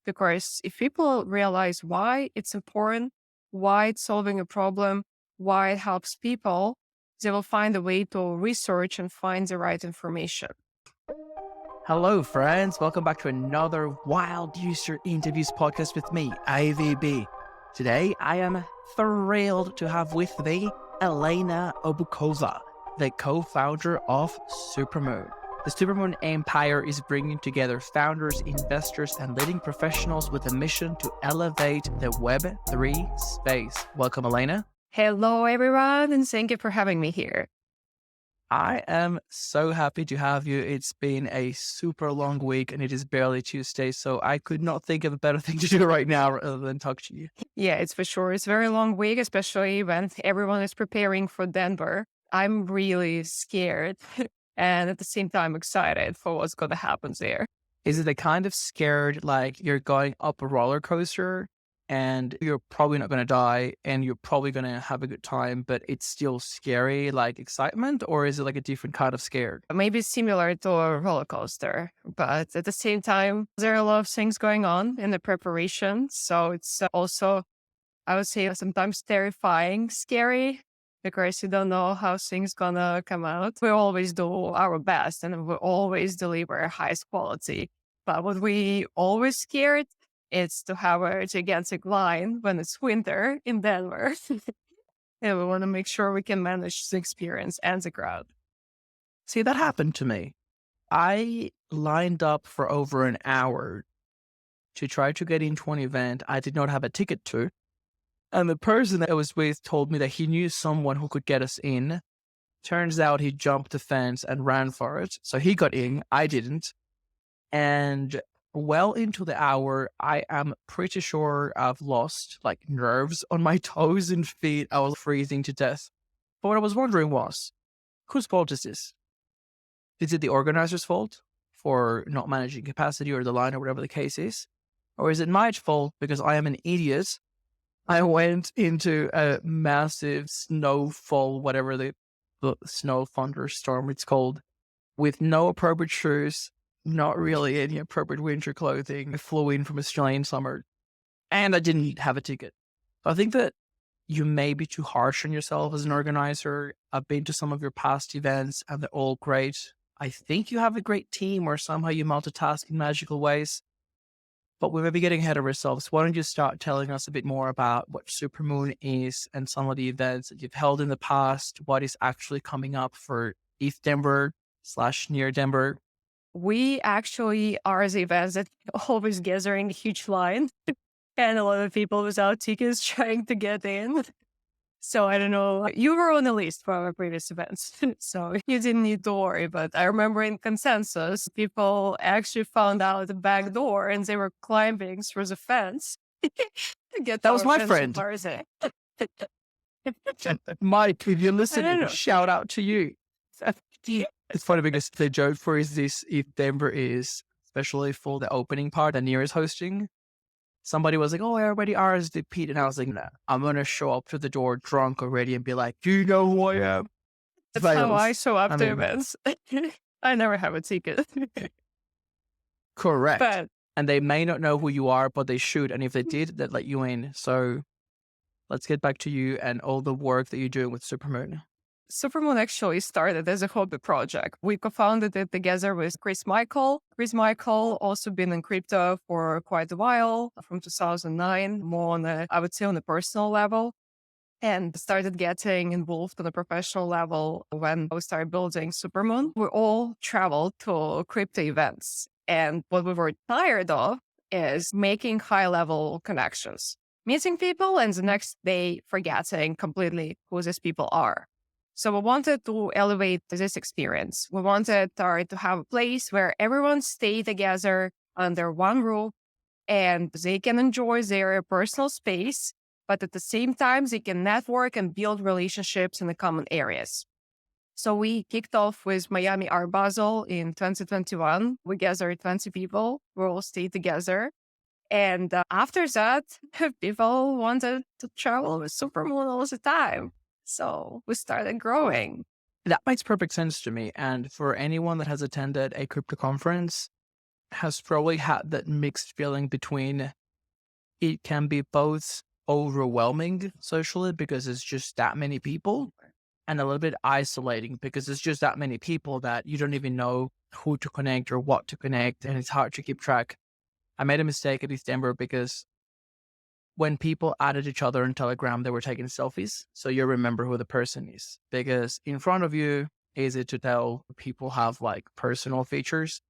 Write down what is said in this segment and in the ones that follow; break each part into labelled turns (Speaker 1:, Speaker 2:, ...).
Speaker 1: because if people realize why it's important, why it's solving a problem, why it helps people, they will find a way to research and find the right information.
Speaker 2: Hello, friends. Welcome back to another Wild User Interviews podcast with me, IVB. Today, I am thrilled to have with me Elena Obukhova, the co-founder of Supermoon. The Supermoon empire is bringing together founders, investors, and leading professionals with a mission to elevate the Web3 space. Welcome, Elena.
Speaker 1: Hello, everyone, and thank you for having me here.
Speaker 2: I am so happy to have you. It's been a super long week and it is barely Tuesday, so I could not think of a better thing to do right now rather than talk to you.
Speaker 1: Yeah, it's for sure. It's a very long week, especially when everyone is preparing for Denver. I'm really scared and at the same time excited for what's going to happen there.
Speaker 2: Is it a kind of scared, like you're going up a roller coaster and you're probably not going to die and you're probably going to have a good time, but it's still scary, like excitement? Or is it like a different kind of scared?
Speaker 1: Maybe similar to a roller coaster, but at the same time, there are a lot of things going on in the preparation. So it's also, I would say, sometimes terrifying, scary, because you don't know how things gonna come out. We always do our best and we always deliver highest quality. But what we always scared is to have a gigantic line when it's winter in Denver. And we want to make sure we can manage the experience and the crowd.
Speaker 2: See, that happened to me. I lined up for over an hour to try to get into an event I did not have a ticket to. And the person that I was with told me that he knew someone who could get us in. Turns out he jumped the fence and ran for it. So he got in, I didn't. And well into the hour, I am pretty sure I've lost like nerves on my toes and feet. I was freezing to death. But what I was wondering was, whose fault is this? Is it the organizer's fault for not managing capacity or the line or whatever the case is? Or is it my fault because I am an idiot? I went into a massive snowfall, whatever the snow thunderstorm it's called, with no appropriate shoes, not really any appropriate winter clothing. I flew in from Australian summer and I didn't have a ticket. So I think that you may be too harsh on yourself as an organizer. I've been to some of your past events and they're all great. I think you have a great team or somehow you multitask in magical ways. But we may be getting ahead of ourselves. Why don't you start telling us a bit more about what Supermoon is and some of the events that you've held in the past, what is actually coming up for East Denver / near Denver?
Speaker 1: We actually are the events that always gathering a huge line and a lot of people without tickets trying to get in. So I don't know, you were on the list for our previous events, so you didn't need to worry. But I remember in Consensus, people actually found out the back door and they were climbing through the fence to get
Speaker 2: That was my friend. Mike, if you're listening, shout out to you. It's funny because the joke for is this, if Denver is, especially for the opening part that Near is hosting, somebody was like, oh, everybody RSVP'd. And I was like, nah, I'm going to show up to the door drunk already and be like, do you know who I am?
Speaker 1: That's how I show up to events. I never have a ticket.
Speaker 2: Correct. And they may not know who you are, but they should. And if they did, they'd let you in. So let's get back to you and all the work that you're doing with Supermoon.
Speaker 1: Supermoon actually started as a hobby project. We co-founded it together with Chris Michael. Chris Michael also been in crypto for quite a while, from 2009, more on I would say on a personal level, and started getting involved on a professional level when we started building Supermoon. We all traveled to crypto events. And what we were tired of is making high-level connections, meeting people, and the next day forgetting completely who these people are. So we wanted to elevate this experience. We wanted to have a place where everyone stay together under one roof and they can enjoy their personal space, but at the same time, they can network and build relationships in the common areas. So we kicked off with Miami Art Basel in 2021. We gathered 20 people. We all stayed together. And after that, people wanted to travel with Supermoon all the time. So we started growing.
Speaker 2: That makes perfect sense to me. And for anyone that has attended a crypto conference, has probably had that mixed feeling between it can be both overwhelming socially because it's just that many people and a little bit isolating because it's just that many people that you don't even know who to connect or what to connect. And it's hard to keep track. I made a mistake at December because when people added each other on Telegram, they were taking selfies. So you remember who the person is because in front of you, easy to tell people have like personal features.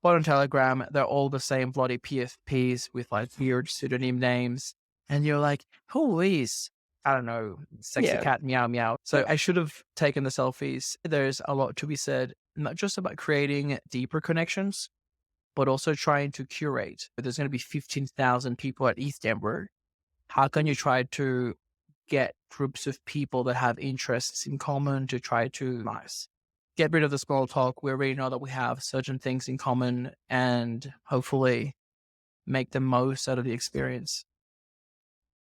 Speaker 2: But on Telegram, they're all the same bloody PFPs with like weird pseudonym names. And you're like, who is, I don't know, sexy
Speaker 1: Yeah.
Speaker 2: cat meow meow. So I should have taken the selfies. There's a lot to be said, not just about creating deeper connections, but also trying to curate. There's going to be 15,000 people at East Denver. How can you try to get groups of people that have interests in common to try to get rid of the small talk? We already know that we have certain things in common and hopefully make the most out of the experience.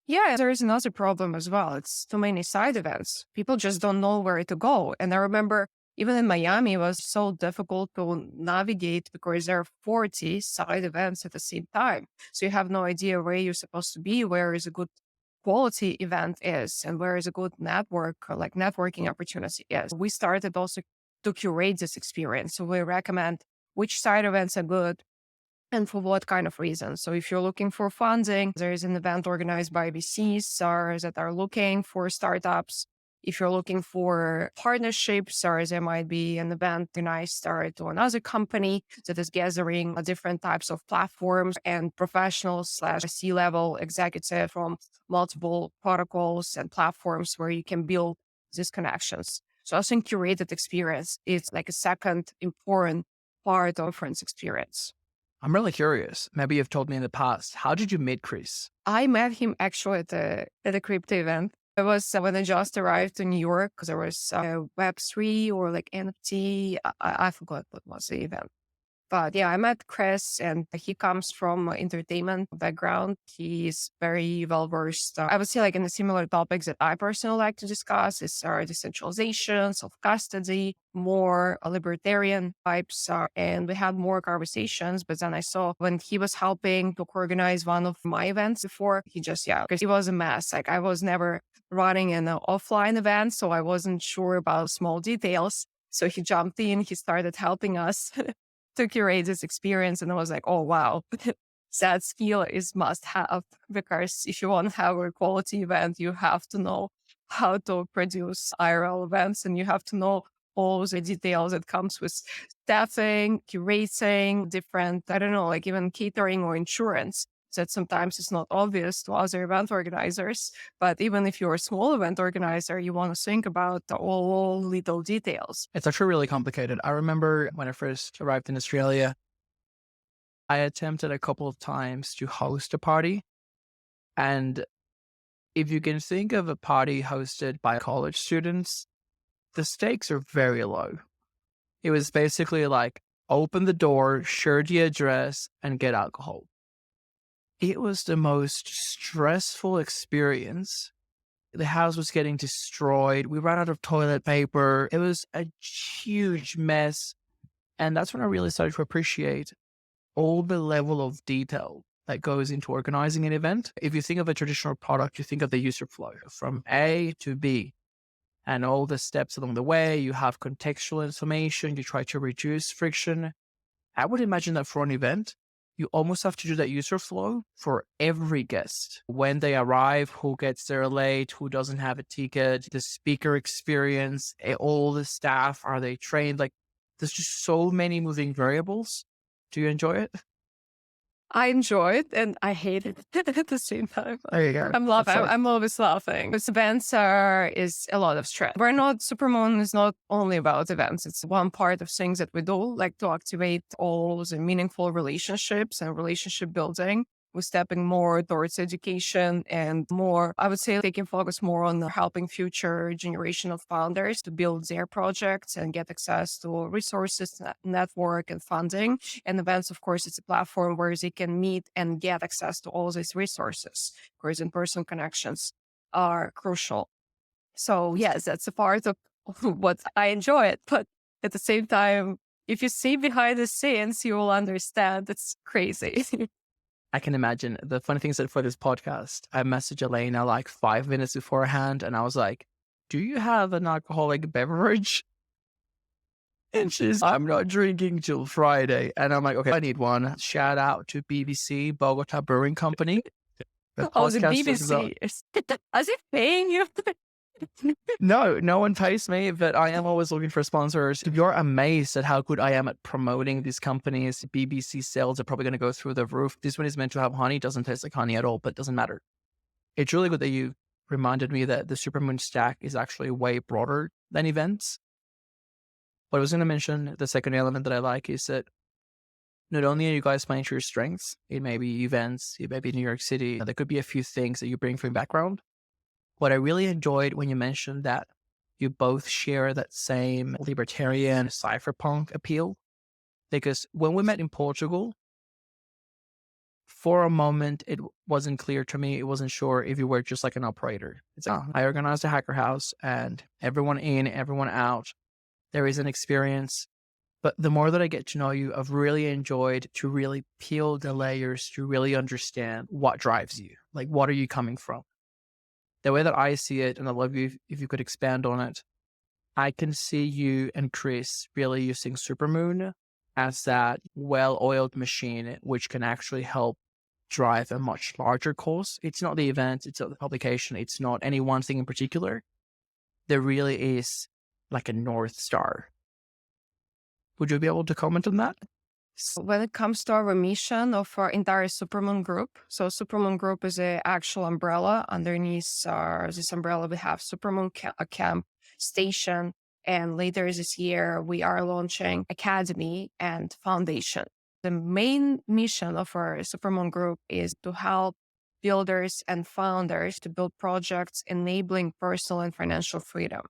Speaker 1: Yeah, there is another problem as well. It's too many side events. People just don't know where to go. And I remember even in Miami, it was so difficult to navigate because there are 40 side events at the same time. So you have no idea where you're supposed to be, where is a good quality event is, and where is a good network or like networking opportunity is. We started also to curate this experience. So we recommend which side events are good, and for what kind of reasons. So if you're looking for funding, there is an event organized by VCs that are looking for startups. If you're looking for partnerships, or there might be an event organized to another company that is gathering different types of platforms and professionals slash C-level executive from multiple protocols and platforms where you can build these connections. So I think curated experience is like a second important part of friends experience.
Speaker 2: I'm really curious. Maybe you've told me in the past. How did you meet Chris?
Speaker 1: I met him actually at a crypto event. It was when I just arrived to New York. There was Web3 or like NFT. I forgot what was the event. But yeah, I met Chris and he comes from entertainment background. He's very well versed. I would say like in the similar topics that I personally like to discuss is decentralization, self-custody, more libertarian types. And we had more conversations. But then I saw when he was helping to organize one of my events before, because he was a mess. Like I was never running an offline event, so I wasn't sure about small details. So he jumped in, he started helping us to curate this experience. And I was like, oh, wow, that skill is must have, because if you want to have a quality event, you have to know how to produce IRL events and you have to know all the details that comes with staffing, curating, different, I don't know, like even catering or insurance. That sometimes it's not obvious to other event organizers. But even if you're a small event organizer, you want to think about all little details.
Speaker 2: It's actually really complicated. I remember when I first arrived in Australia, I attempted a couple of times to host a party. And if you can think of a party hosted by college students, the stakes are very low. It was basically like open the door, share the address, and get alcohol. It was the most stressful experience. The house was getting destroyed. We ran out of toilet paper. It was a huge mess. And that's when I really started to appreciate all the level of detail that goes into organizing an event. If you think of a traditional product, you think of the user flow from A to B and all the steps along the way. You have contextual information. You try to reduce friction. I would imagine that for an event, you almost have to do that user flow for every guest. When they arrive, who gets there late, who doesn't have a ticket, the speaker experience, all the staff, are they trained? Like there's just so many moving variables. Do you enjoy it?
Speaker 1: I enjoy it and I hate it at the same time.
Speaker 2: There you go.
Speaker 1: I'm laughing. I'm always laughing. Because events is a lot of stress. Supermoon is not only about events. It's one part of things that we do, like to activate all the meaningful relationships and relationship building. We're stepping more towards education and more, I would say, taking focus more on helping future generation of founders to build their projects and get access to resources, network, and funding. And events, of course, it's a platform where they can meet and get access to all these resources. Of course, in-person connections are crucial. So yes, that's a part of what I enjoy it. But at the same time, if you see behind the scenes, you will understand. It's crazy.
Speaker 2: I can imagine. The funny thing is that for this podcast, I messaged Elena like 5 minutes beforehand and I was like, do you have an alcoholic beverage? And she's, I'm not drinking till Friday. And I'm like, okay, I need one. Shout out to BBC, Bogota Brewing Company. The
Speaker 1: Oh, the
Speaker 2: podcast is
Speaker 1: BBC. Is it paying you?
Speaker 2: No, no one pays me, but I am always looking for sponsors. You're amazed at how good I am at promoting these companies. BBC sales are probably going to go through the roof. This one is meant to have honey. Doesn't taste like honey at all, but doesn't matter. It's really good that you reminded me that the Supermoon stack is actually way broader than events. What I was going to mention, the second element that I like is that not only are you guys playing to your strengths, it may be events, it may be New York City, there could be a few things that you bring from your background. What I really enjoyed when you mentioned that you both share that same libertarian cypherpunk appeal, because when we met in Portugal, for a moment, it wasn't clear to me. It wasn't sure if you were just like an operator. It's like, I organized a hacker house and everyone in, everyone out. There is an experience. But the more that I get to know you, I've really enjoyed to really peel the layers to really understand what drives you. Like, what are you coming from? The way that I see it, and I'd love you if you could expand on it, I can see you and Chris really using Supermoon as that well-oiled machine, which can actually help drive a much larger cause. It's not the event, it's not the publication, it's not any one thing in particular. There really is like a North Star. Would you be able to comment on that?
Speaker 1: So when it comes to our mission of our entire Supermoon group, so Supermoon group is an actual umbrella. Underneath this umbrella, we have Supermoon Camp Station. And later this year, we are launching Academy and Foundation. The main mission of our Supermoon group is to help builders and founders to build projects enabling personal and financial freedom.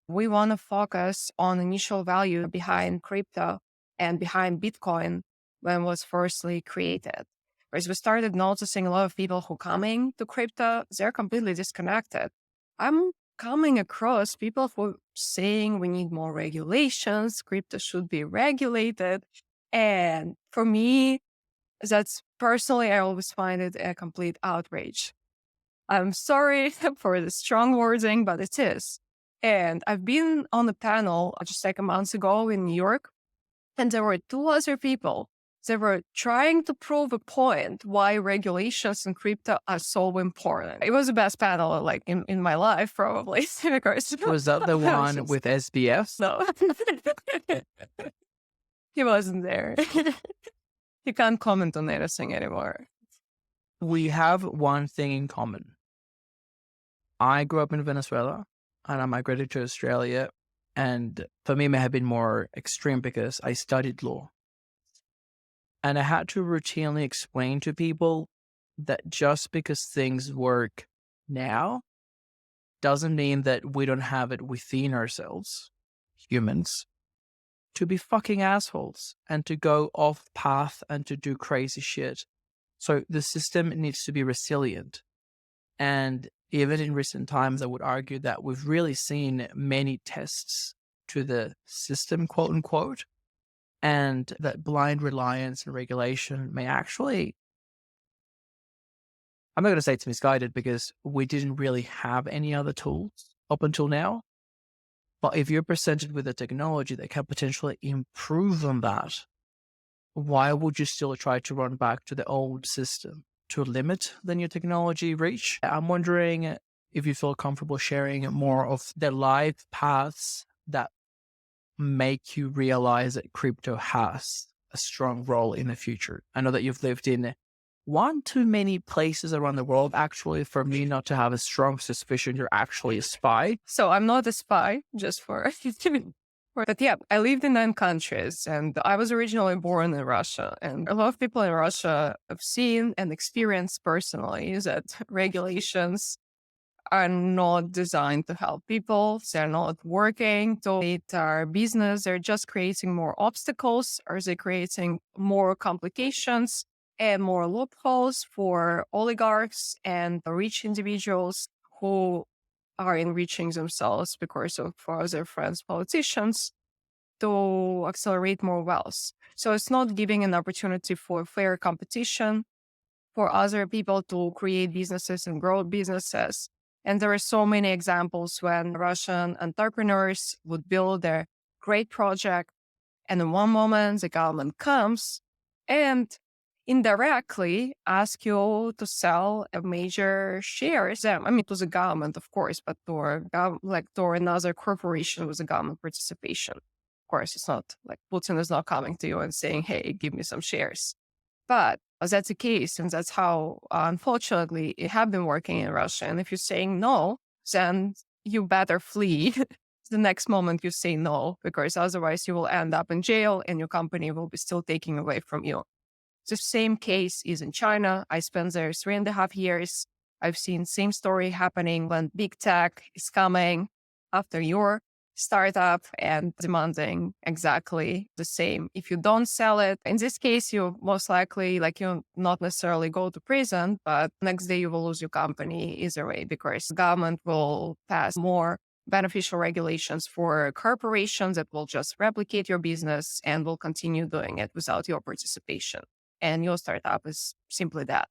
Speaker 1: We want to focus on initial value behind crypto and behind Bitcoin when it was firstly created. Whereas we started noticing a lot of people who coming to crypto, they're completely disconnected. I'm coming across people who saying we need more regulations, crypto should be regulated. And for me, that's personally, I always find it a complete outrage. I'm sorry for the strong wording, but it is. And I've been on a panel just like a month ago in New York, and there were two other people. They were trying to prove a point why regulations in crypto are so important. It was the best panel like in my life, probably.
Speaker 2: Was that the one with SBF?
Speaker 1: No. He wasn't there. He can't comment on anything anymore.
Speaker 2: We have one thing in common. I grew up in Venezuela and I migrated to Australia. And for me, it may have been more extreme because I studied law. And I had to routinely explain to people that just because things work now doesn't mean that we don't have it within ourselves, humans, to be fucking assholes and to go off path and to do crazy shit. So the system needs to be resilient. And even in recent times, I would argue that we've really seen many tests to the system, quote unquote, and that blind reliance and regulation may actually, I'm not going to say it's misguided because we didn't really have any other tools up until now. But if you're presented with a technology that can potentially improve on that, why would you still try to run back to the old system to limit the new technology reach? I'm wondering if you feel comfortable sharing more of the life paths that make you realize that crypto has a strong role in the future. I know that you've lived in one too many places around the world, actually, for me not to have a strong suspicion you're actually a spy.
Speaker 1: So I'm not a spy, just for but yeah, I lived in 9 countries and I was originally born in Russia. And a lot of people in Russia have seen and experienced personally that regulations are not designed to help people. They're not working to meet our business. They're just creating more obstacles, or they're creating more complications and more loopholes for oligarchs and rich individuals who are enriching themselves because of other friends, politicians, to accelerate more wealth. So it's not giving an opportunity for fair competition for other people to create businesses and grow businesses. And there are so many examples when Russian entrepreneurs would build their great project, and in one moment the government comes and indirectly ask you to sell a major shares. I mean, to the government, of course, but to another corporation with a government participation. Of course, it's not like Putin is not coming to you and saying, "Hey, give me some shares." But that's the case, and that's how, unfortunately, it have been working in Russia. And if you're saying no, then you better flee the next moment you say no, because otherwise you will end up in jail and your company will be still taken away from you. The same case is in China. I spent there 3.5 years. I've seen same story happening when big tech is coming after your startup and demanding exactly the same. If you don't sell it, in this case, you most likely, you not necessarily go to prison, but next day you will lose your company either way, because the government will pass more beneficial regulations for corporations that will just replicate your business and will continue doing it without your participation. And your startup is simply that.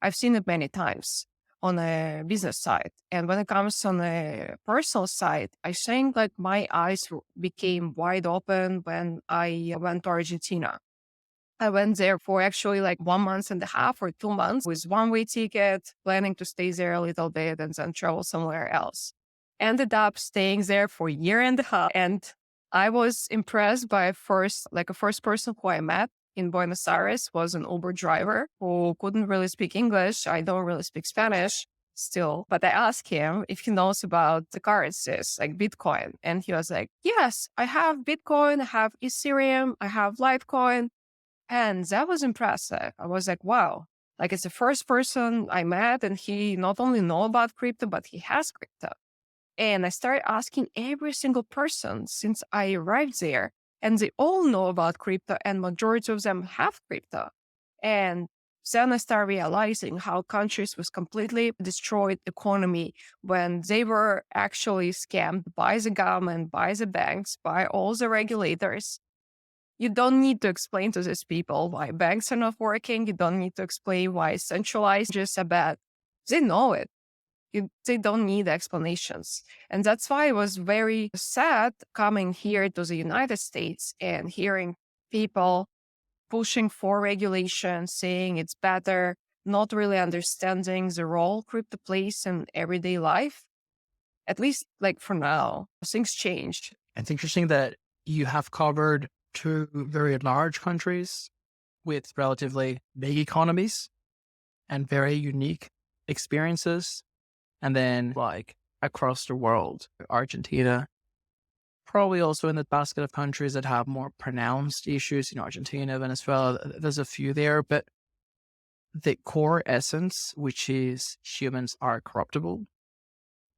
Speaker 1: I've seen it many times on a business side. And when it comes on a personal side, I think my eyes became wide open when I went to Argentina. I went there for actually 1.5 months or 2 months with one-way ticket, planning to stay there a little bit and then travel somewhere else. Ended up staying there for a year and a half. And I was impressed by a first person who I met in Buenos Aires was an Uber driver who couldn't really speak English. I don't really speak Spanish still, but I asked him if he knows about the currencies like Bitcoin. And he was like, yes, I have Bitcoin, I have Ethereum, I have Litecoin. And that was impressive. I was like, wow, it's the first person I met and he not only know about crypto, but he has crypto. And I started asking every single person since I arrived there. And they all know about crypto and majority of them have crypto. And then I started realizing how countries with completely destroyed economy when they were actually scammed by the government, by the banks, by all the regulators. You don't need to explain to these people why banks are not working. You don't need to explain why centralized just are bad. They know it. They don't need explanations. And that's why I was very sad coming here to the United States and hearing people pushing for regulation, saying it's better, not really understanding the role crypto plays in everyday life. At least for now, things changed.
Speaker 2: It's interesting that you have covered two very large countries with relatively big economies and very unique experiences. And then across the world, Argentina, probably also in the basket of countries that have more pronounced issues, Argentina, Venezuela, there's a few there, but the core essence, which is humans are corruptible.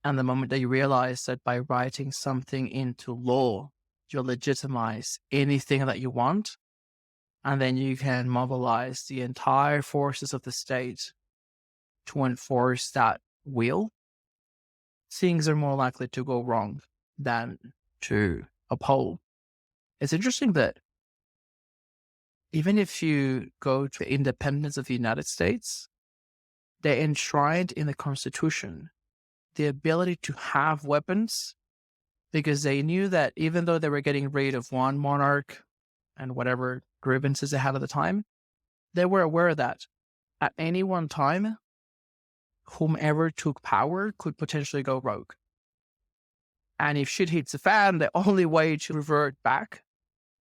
Speaker 2: And the moment that you realize that by writing something into law, you legitimize anything that you want, and then you can mobilize the entire forces of the state to enforce that will, things are more likely to go wrong than to uphold. It's interesting that even if you go to the independence of the United States, they enshrined in the Constitution the ability to have weapons, because they knew that even though they were getting rid of one monarch and whatever grievances they had at the time, they were aware that at any one time, whomever took power could potentially go rogue. And if shit hits the fan, the only way to revert back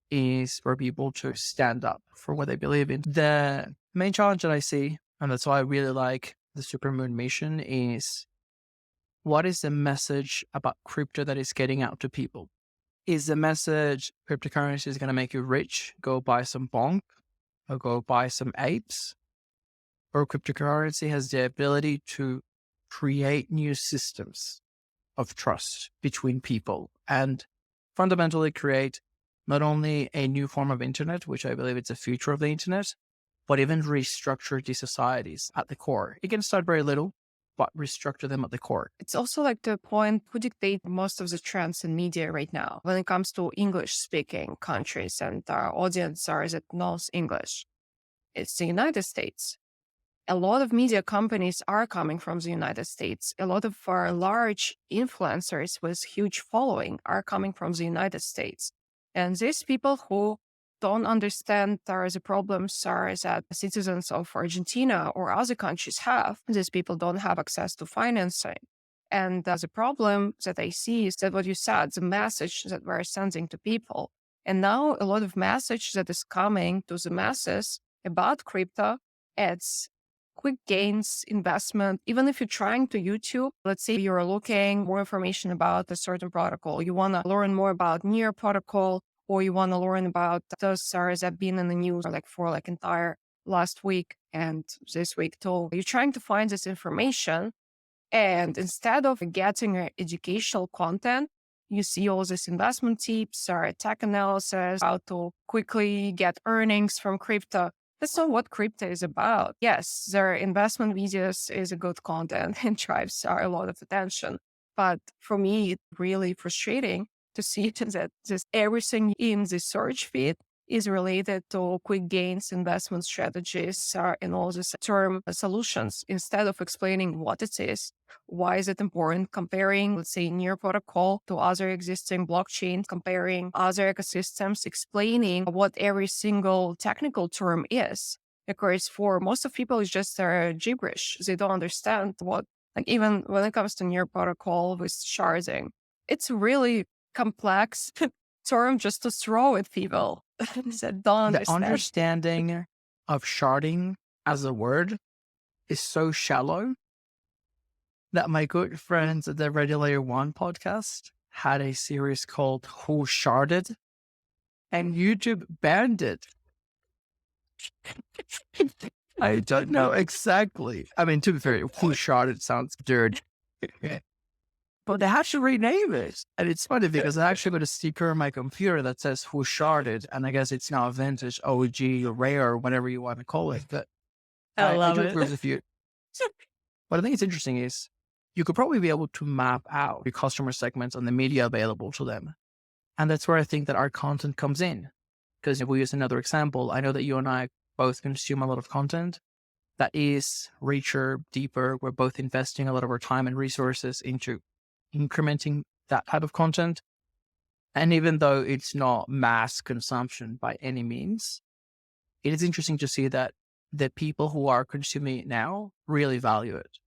Speaker 2: is for people to stand up for what they believe in. The main challenge that I see, and that's why I really like the Supermoon mission, is what is the message about crypto that is getting out to people? Is the message cryptocurrency is going to make you rich, go buy some bonk, or go buy some apes? Or cryptocurrency has the ability to create new systems of trust between people and fundamentally create not only a new form of internet, which I believe is the future of the internet, but even restructure these societies at the core. It can start very little. but restructure them at the core.
Speaker 1: It's also like the point who dictate most of the trends in media right now when it comes to English speaking countries and our audience are that knows English. It's the United States. A lot of media companies are coming from the United States. A lot of our large influencers with huge following are coming from the United States. And these people who don't understand the problems are that citizens of Argentina or other countries have, these people don't have access to financing. And the problem that I see is that what you said, the message that we're sending to people. And now a lot of message that is coming to the masses about crypto, it's quick gains, investment. Even if you're trying to YouTube, let's say you're looking more information about a certain protocol, you want to learn more about near protocol, or you want to learn about those SARS that have been in the news for entire last week and this week too. You're trying to find this information, and instead of getting educational content, you see all this investment tips or tech analysis, how to quickly get earnings from crypto. That's not what crypto is about. Yes, their investment videos is a good content and drives a lot of attention. But for me, it's really frustrating to see that just everything in the search feed is related to quick gains, investment strategies, and all these term solutions instead of explaining what it is, why is it important, comparing, let's say, near protocol to other existing blockchains, comparing other ecosystems, explaining what every single technical term is. Because for most of people, it's just gibberish. They don't understand what, even when it comes to near protocol with sharding, it's really complex term just to throw at people that don't
Speaker 2: The
Speaker 1: understand.
Speaker 2: understanding of sharding as a word is so shallow that my good friends at the Ready Layer One podcast had a series called Who Sharded, and YouTube banned it. I don't know exactly. I mean, to be fair, Who Sharded sounds dirty. But they have to rename it. And it's funny because I actually got a sticker on my computer that says Who Sharded, and I guess it's now vintage, OG, or rare, or whatever you want to call it. But I do agree with you. What I think is interesting is you could probably be able to map out your customer segments on the media available to them. And that's where I think that our content comes in. Because if we use another example, I know that you and I both consume a lot of content that is richer, deeper. We're both investing a lot of our time and resources into incrementing that type of content. And even though it's not mass consumption by any means, it is interesting to see that the people who are consuming it now really value it.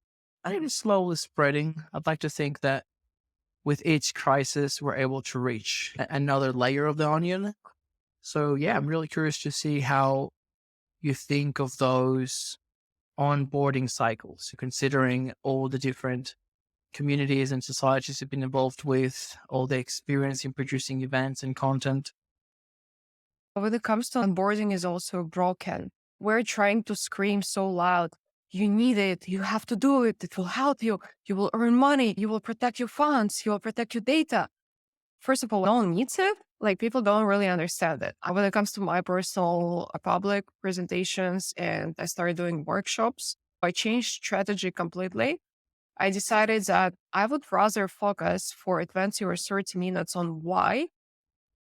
Speaker 2: And it is slowly spreading. I'd like to think that with each crisis, we're able to reach another layer of the onion. So yeah, I'm really curious to see how you think of those onboarding cycles, considering all the different communities and societies you've been involved with, all the experience in producing events and content.
Speaker 1: When it comes to onboarding is also broken. We're trying to scream so loud. You need it. You have to do it. It will help you. You will earn money. You will protect your funds. You will protect your data. First of all, no one needs it. People don't really understand it. When it comes to my personal public presentations and I started doing workshops, I changed strategy completely. I decided that I would rather focus for 20 or 30 minutes on why,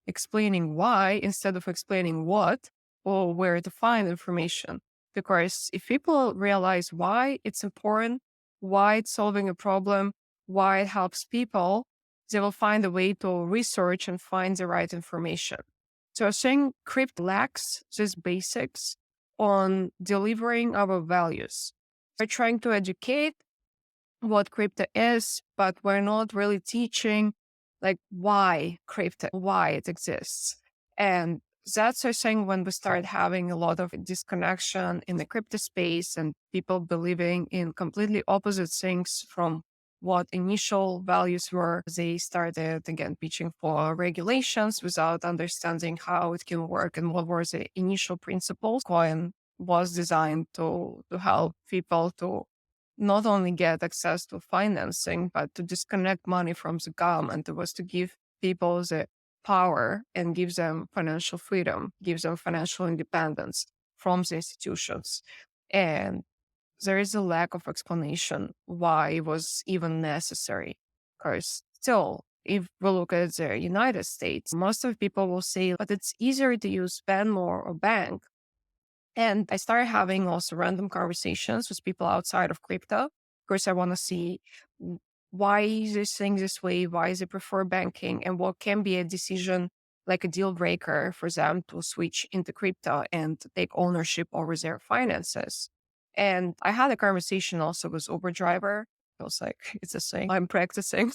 Speaker 1: explaining why instead of explaining what or where to find information. Because if people realize why it's important, why it's solving a problem, why it helps people, they will find a way to research and find the right information. So I think crypto lacks these basics on delivering our values. We're trying to educate what crypto is, but we're not really teaching why crypto, why it exists. And that's, I think, when we start having a lot of disconnection in the crypto space and people believing in completely opposite things from what initial values were. They started, again, pitching for regulations without understanding how it can work and what were the initial principles. Coin was designed to help people to not only get access to financing, but to disconnect money from the government. It was to give people the power and give them financial freedom, give them financial independence from the institutions. And there is a lack of explanation why it was even necessary. Because still, if we look at the United States, most of people will say, but it's easier to use Venmo or bank. And I started having also random conversations with people outside of crypto. Of course, I want to see why is this thing this way? Why is it prefer banking? And what can be a decision, like a deal breaker for them to switch into crypto and to take ownership over their finances? And I had a conversation also with Uber driver. I was like, it's the same. I'm practicing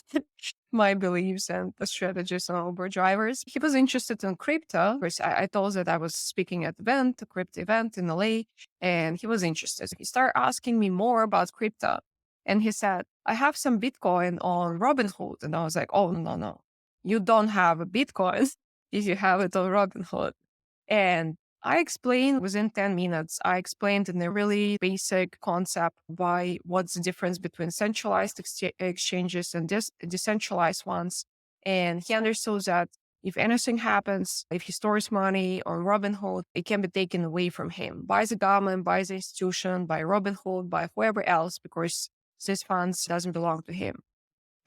Speaker 1: my beliefs and the strategies on Uber drivers. He was interested in crypto. Of course, I told that I was speaking at a crypto event in LA, and he was interested. He started asking me more about crypto. And he said, I have some Bitcoin on Robinhood. And I was like, oh, no, no. You don't have a Bitcoin if you have it on Robinhood. And I explained within 10 minutes, I explained in a really basic concept what's the difference between centralized exchanges and decentralized ones. And he understood that if anything happens, if he stores money on Robinhood, it can be taken away from him by the government, by the institution, by Robinhood, by whoever else, because these funds doesn't belong to him.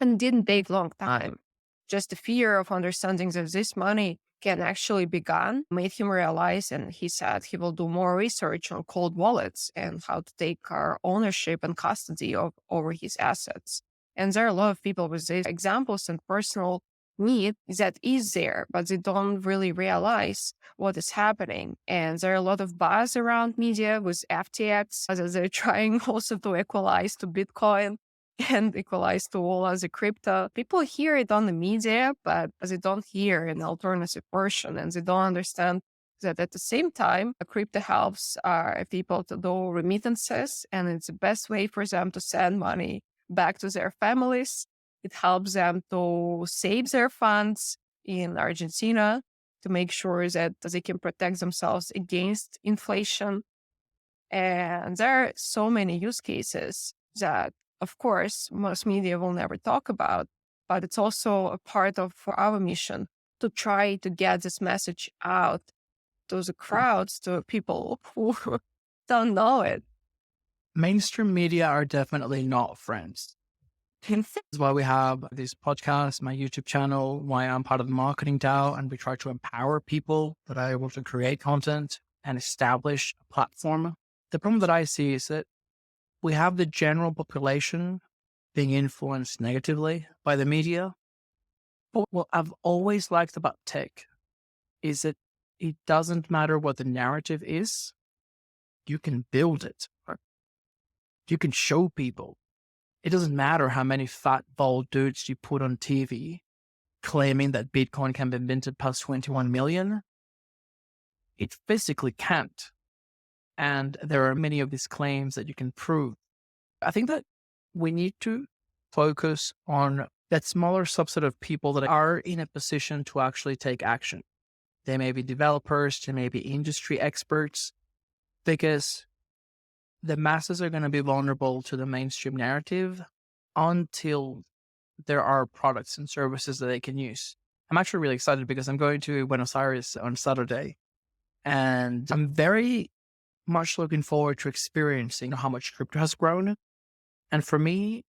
Speaker 1: And it didn't take long time. Just the fear of understanding that this money can actually be gone made him realize, and he said he will do more research on cold wallets and how to take ownership and custody over his assets. And there are a lot of people with these examples and personal need that is there, but they don't really realize what is happening. And there are a lot of buzz around media with FTX as they're trying also to equalize to Bitcoin and equalize to all other crypto. People hear it on the media, but they don't hear an alternative version, and they don't understand that at the same time, crypto helps people to do remittances, and it's the best way for them to send money back to their families. It helps them to save their funds in Argentina to make sure that they can protect themselves against inflation. And there are so many use cases that, of course, most media will never talk about, but it's also a part of our mission to try to get this message out to the crowds, to people who don't know it.
Speaker 2: Mainstream media are definitely not friends. That's why we have this podcast, my YouTube channel, why I'm part of the Marketing DAO, and we try to empower people that are able to create content and establish a platform. The problem that I see is that we have the general population being influenced negatively by the media. But what I've always liked about tech is that it doesn't matter what the narrative is. You can build it. You can show people. It doesn't matter how many fat, bald dudes you put on TV claiming that Bitcoin can be minted past 21 million. It physically can't. And there are many of these claims that you can prove. I think that we need to focus on that smaller subset of people that are in a position to actually take action. They may be developers, they may be industry experts, because the masses are going to be vulnerable to the mainstream narrative until there are products and services that they can use. I'm actually really excited because I'm going to Buenos Aires on Saturday, and I'm very much looking forward to experiencing how much crypto has grown. And for me,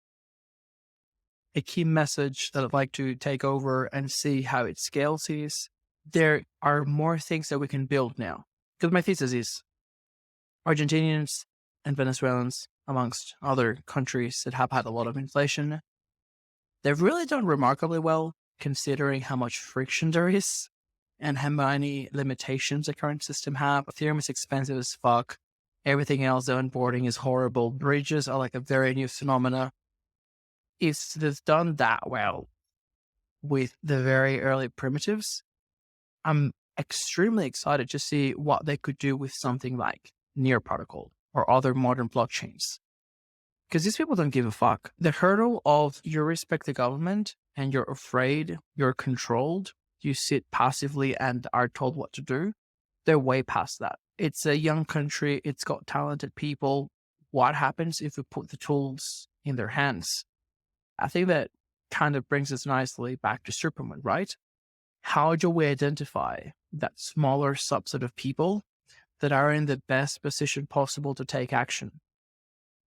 Speaker 2: a key message that I'd like to take over and see how it scales is there are more things that we can build now. Because my thesis is Argentinians and Venezuelans, amongst other countries that have had a lot of inflation, they've really done remarkably well considering how much friction there is and how many limitations the current system have. Ethereum is expensive as fuck. Everything else, the onboarding is horrible. Bridges are like a very new phenomena. If they've done that well with the very early primitives, I'm extremely excited to see what they could do with something like Near Protocol or other modern blockchains. Because these people don't give a fuck. The hurdle of you respect the government and you're afraid, you're controlled, you sit passively and are told what to do, they're way past that. It's a young country. It's got talented people. What happens if we put the tools in their hands? I think that kind of brings us nicely back to Supermoon, right? How do we identify that smaller subset of people that are in the best position possible to take action?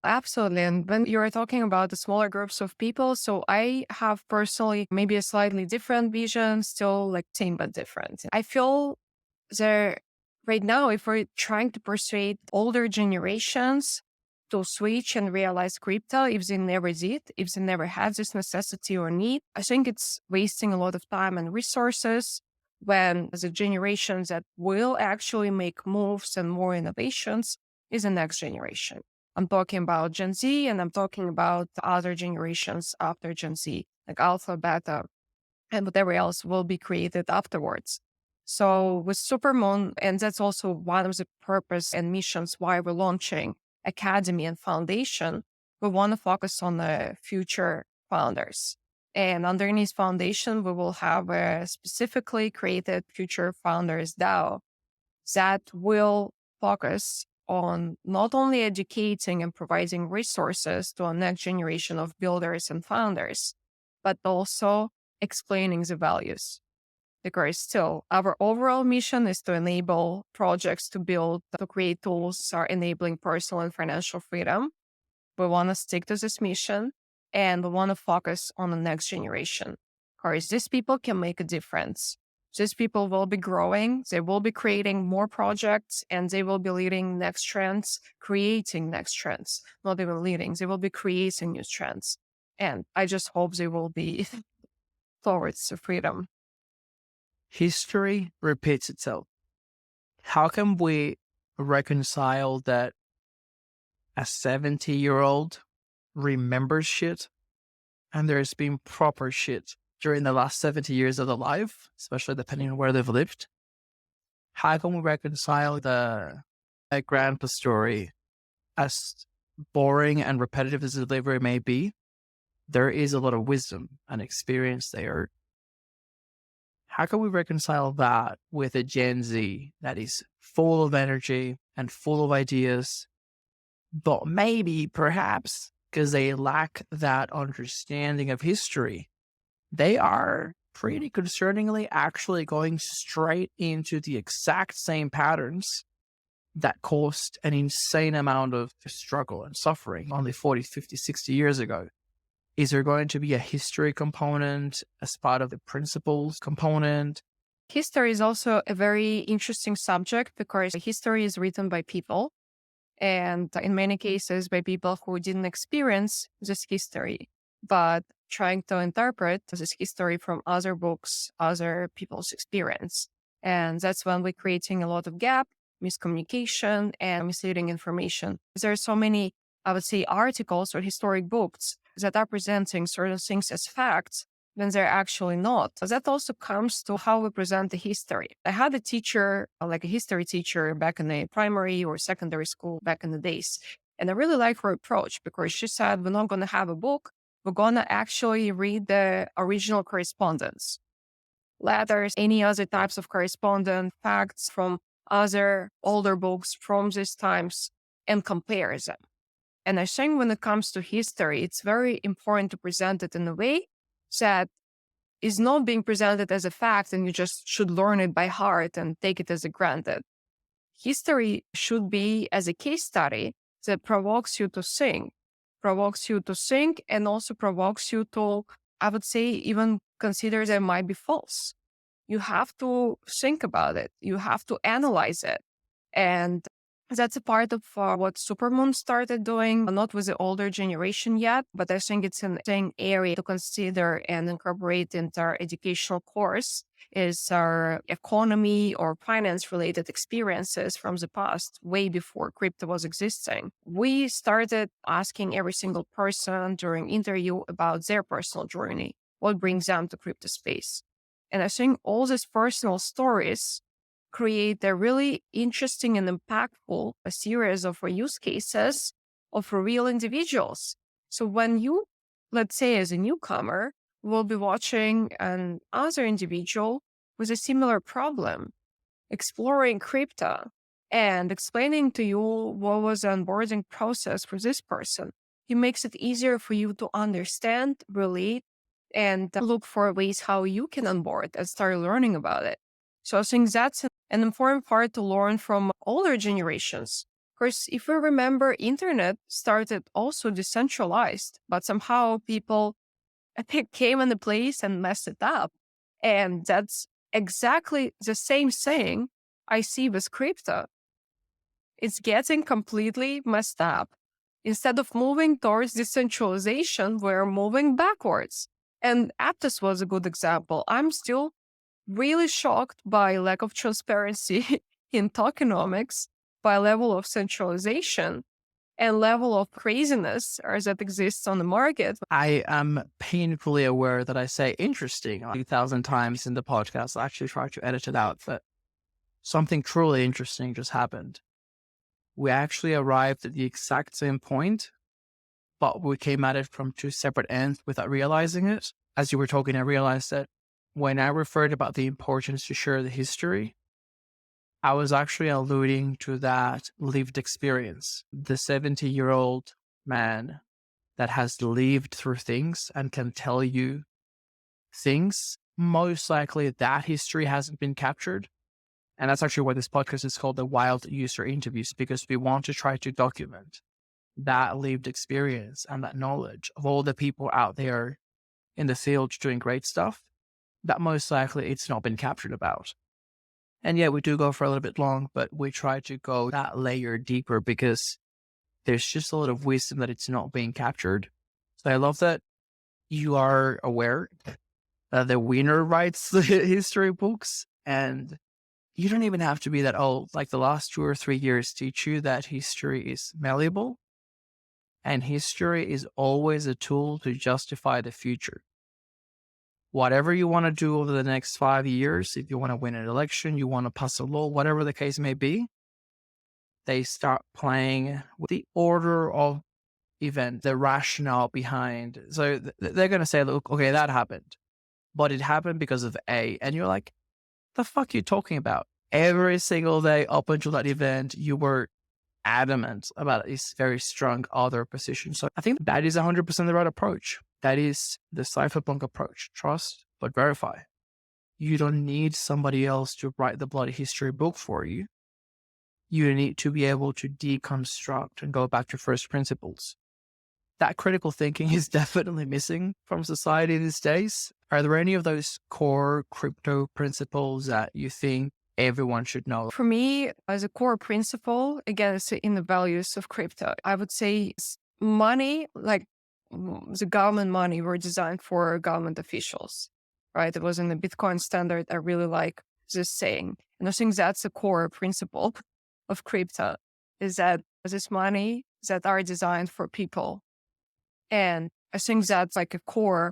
Speaker 1: Absolutely. And when you're talking about the smaller groups of people, so I have personally maybe a slightly different vision, still like same but different. I feel there right now, if we're trying to persuade older generations to switch and realize crypto, if they never did, if they never had this necessity or need, I think it's wasting a lot of time and resources when the generations that will actually make moves and more innovations is the next generation. I'm talking about Gen Z and I'm talking about other generations after Gen Z, like Alpha, Beta, and whatever else will be created afterwards. So with Supermoon, and that's also one of the purpose and missions why we're launching Academy and Foundation, we want to focus on the future founders. And underneath Foundation, we will have a specifically created Future Founders DAO that will focus on not only educating and providing resources to our next generation of builders and founders, but also explaining the values. Because still, our overall mission is to enable projects to build, to create tools that are enabling personal and financial freedom. We want to stick to this mission and we want to focus on the next generation. Because these people can make a difference. These people will be growing, they will be creating more projects, and they will be leading next trends, creating next trends, not even leading, they will be creating new trends. And I just hope they will be towards freedom.
Speaker 2: History repeats itself. How can we reconcile that a 70-year-old remembers shit and there's been proper shit during the last 70 years of their life, especially depending on where they've lived? How can we reconcile the grandpa story, as boring and repetitive as the delivery may be? There is a lot of wisdom and experience there. How can we reconcile that with a Gen Z that is full of energy and full of ideas, but maybe, perhaps, because they lack that understanding of history, they are pretty concerningly actually going straight into the exact same patterns that caused an insane amount of struggle and suffering only 40, 50, 60 years ago? Is there going to be a history component as part of the principles component?
Speaker 1: History is also a very interesting subject because history is written by people, and in many cases by people who didn't experience this history, but trying to interpret this history from other books, other people's experience. And that's when we're creating a lot of gap, miscommunication, and misleading information. There are so many, I would say, articles or historic books that are presenting certain things as facts when they're actually not. So that also comes to how we present the history. I had a teacher, like a history teacher back in the primary or secondary school back in the days. And I really like her approach because she said, we're not going to have a book. We're going to actually read the original correspondence, letters, any other types of correspondence, facts from other older books from these times, and compare them. And I think when it comes to history, it's very important to present it in a way that is not being presented as a fact and you just should learn it by heart and take it as a granted. History should be as a case study that provokes you to think, and also provokes you to, I would say, even consider that it might be false. You have to think about it. You have to analyze it. And that's a part of what Supermoon started doing, not with the older generation yet, but I think it's an interesting area to consider and incorporate into our educational course is our economy or finance related experiences from the past, way before crypto was existing. We started asking every single person during interview about their personal journey, what brings them to crypto space. And I think all these personal stories create a really interesting and impactful a series of use cases of real individuals. So when you, let's say as a newcomer, will be watching an other individual with a similar problem, exploring crypto and explaining to you what was the onboarding process for this person, it makes it easier for you to understand, relate, and look for ways how you can onboard and start learning about it. So I think that's an important part to learn from older generations, Because if we remember, internet started also decentralized, but somehow people, I think, came in the place and messed it up. And that's exactly the same thing I see with crypto. It's getting completely messed up. Instead of moving towards decentralization, we're moving backwards. And Aptos was a good example. I'm still really shocked by lack of transparency in tokenomics, by level of centralization and level of craziness that exists on the market.
Speaker 2: I am painfully aware that I say interesting 2,000 times in the podcast. I actually try to edit it out, but something truly interesting just happened. We actually arrived at the exact same point, but we came at it from two separate ends without realizing it. As you were talking, I realized that when I referred about the importance to share the history, I was actually alluding to that lived experience. The 70-year-old man that has lived through things and can tell you things, most likely that history hasn't been captured. And that's actually why this podcast is called the Wild User Interviews, because we want to try to document that lived experience and that knowledge of all the people out there in the field doing great stuff that most likely it's not been captured about. And yeah, we do go for a little bit long, but we try to go that layer deeper because there's just a lot of wisdom that it's not being captured. So I love that you are aware that the winner writes the history books, and you don't even have to be that old. Like the last 2 or 3 years teach you that history is malleable and history is always a tool to justify the future. Whatever you want to do over the next 5 years, if you want to win an election, you want to pass a law, whatever the case may be, they start playing with the order of event, the rationale behind. So they're going to say, look, okay, that happened, but it happened because of A. And you're like, the fuck are you talking about? Every single day up until that event, you were adamant about this very strong other position. So I think that is 100% the right approach. That is the cypherpunk approach. Trust, but verify. You don't need somebody else to write the bloody history book for you. You need to be able to deconstruct and go back to first principles. That critical thinking is definitely missing from society these days. Are there any of those core crypto principles that you think everyone should know?
Speaker 1: For me, as a core principle, again, it's in the values of crypto. I would say money, like the government money, were designed for government officials, right? It was in the Bitcoin standard. I really like this saying. And I think that's a core principle of crypto, is that this money that are designed for people. And I think that's like a core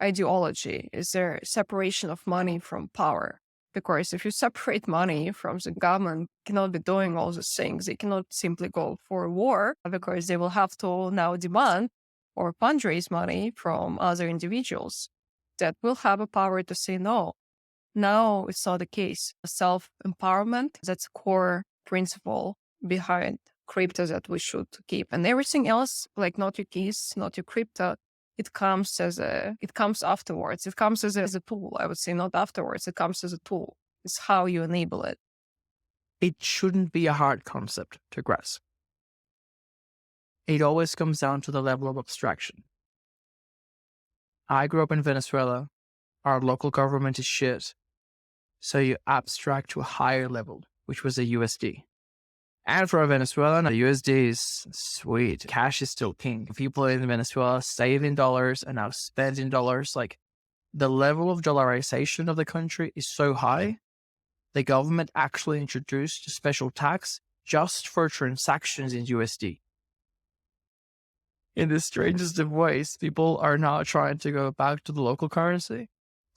Speaker 1: ideology, is there separation of money from power. Because if you separate money from the government, cannot be doing all these things. They cannot simply go for war because they will have to now demand or fundraise money from other individuals that will have a power to say no. Now it's not the case. Self-empowerment, that's a core principle behind crypto that we should keep. And everything else, like not your keys, not your crypto, it comes afterwards. It comes as a tool. I would say not afterwards. It comes as a tool. It's how you enable it.
Speaker 2: It shouldn't be a hard concept to grasp. It always comes down to the level of abstraction. I grew up in Venezuela. Our local government is shit. So you abstract to a higher level, which was the USD. And for a Venezuelan, the USD is sweet. Cash is still king. People in Venezuela save in dollars and now spend in dollars. Like the level of dollarization of the country is so high. The government actually introduced a special tax just for transactions in USD. In the strangest of ways, people are now trying to go back to the local currency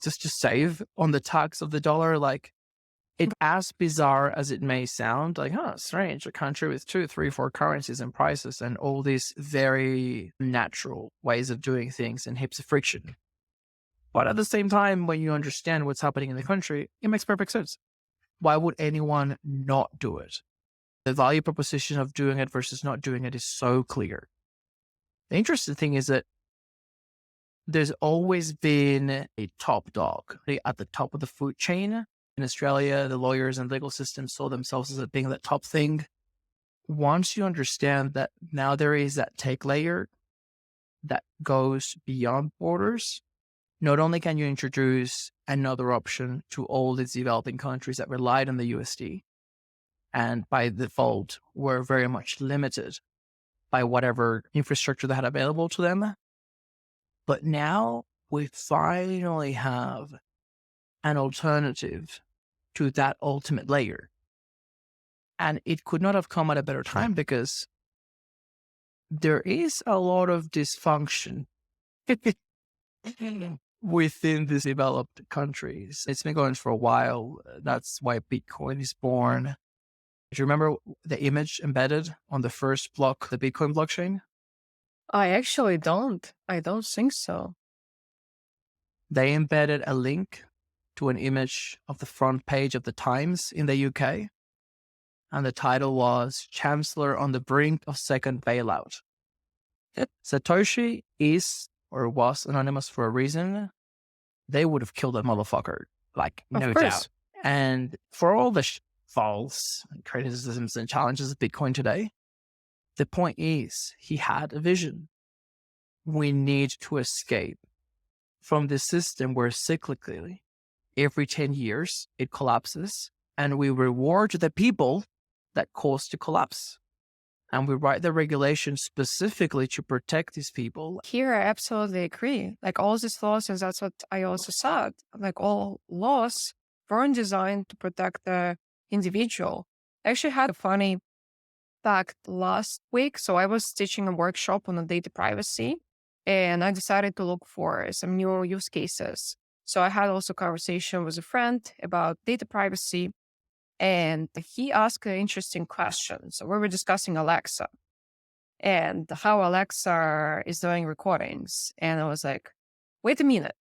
Speaker 2: just to save on the tax of the dollar. Like, it's as bizarre as it may sound, like, strange, a country with 2, 3, 4 currencies and prices and all these very natural ways of doing things and heaps of friction. But at the same time, when you understand what's happening in the country, it makes perfect sense. Why would anyone not do it? The value proposition of doing it versus not doing it is so clear. The interesting thing is that there's always been a top dog at the top of the food chain. In Australia, the lawyers and legal system saw themselves as being that top thing. once you understand that now there is that tech layer that goes beyond borders, not only can you introduce another option to all these developing countries that relied on the USD and by default were very much limited by whatever infrastructure they had available to them. But now we finally have an alternative to that ultimate layer. And it could not have come at a better time because there is a lot of dysfunction within these developed countries. It's been going for a while. That's why Bitcoin is born. Do you remember the image embedded on the first block, the Bitcoin blockchain?
Speaker 1: I actually don't. I don't think so.
Speaker 2: They embedded a link to an image of the front page of the Times in the UK. And the title was Chancellor on the Brink of Second Bailout. Satoshi is or was anonymous for a reason. They would have killed that motherfucker, like, no doubt. And for all the false criticisms and challenges of Bitcoin today, the point is he had a vision. We need to escape from this system where cyclically, every 10 years, it collapses, and we reward the people that caused the collapse. And we write the regulations specifically to protect these people.
Speaker 1: Here, I absolutely agree. Like all these laws, and that's what I also said, like all laws weren't designed to protect the individual. I actually had a funny fact last week. So I was teaching a workshop on data privacy, and I decided to look for some new use cases. So I had also a conversation with a friend about data privacy, and he asked an interesting question. So we were discussing Alexa and how Alexa is doing recordings. And I was like, wait a minute.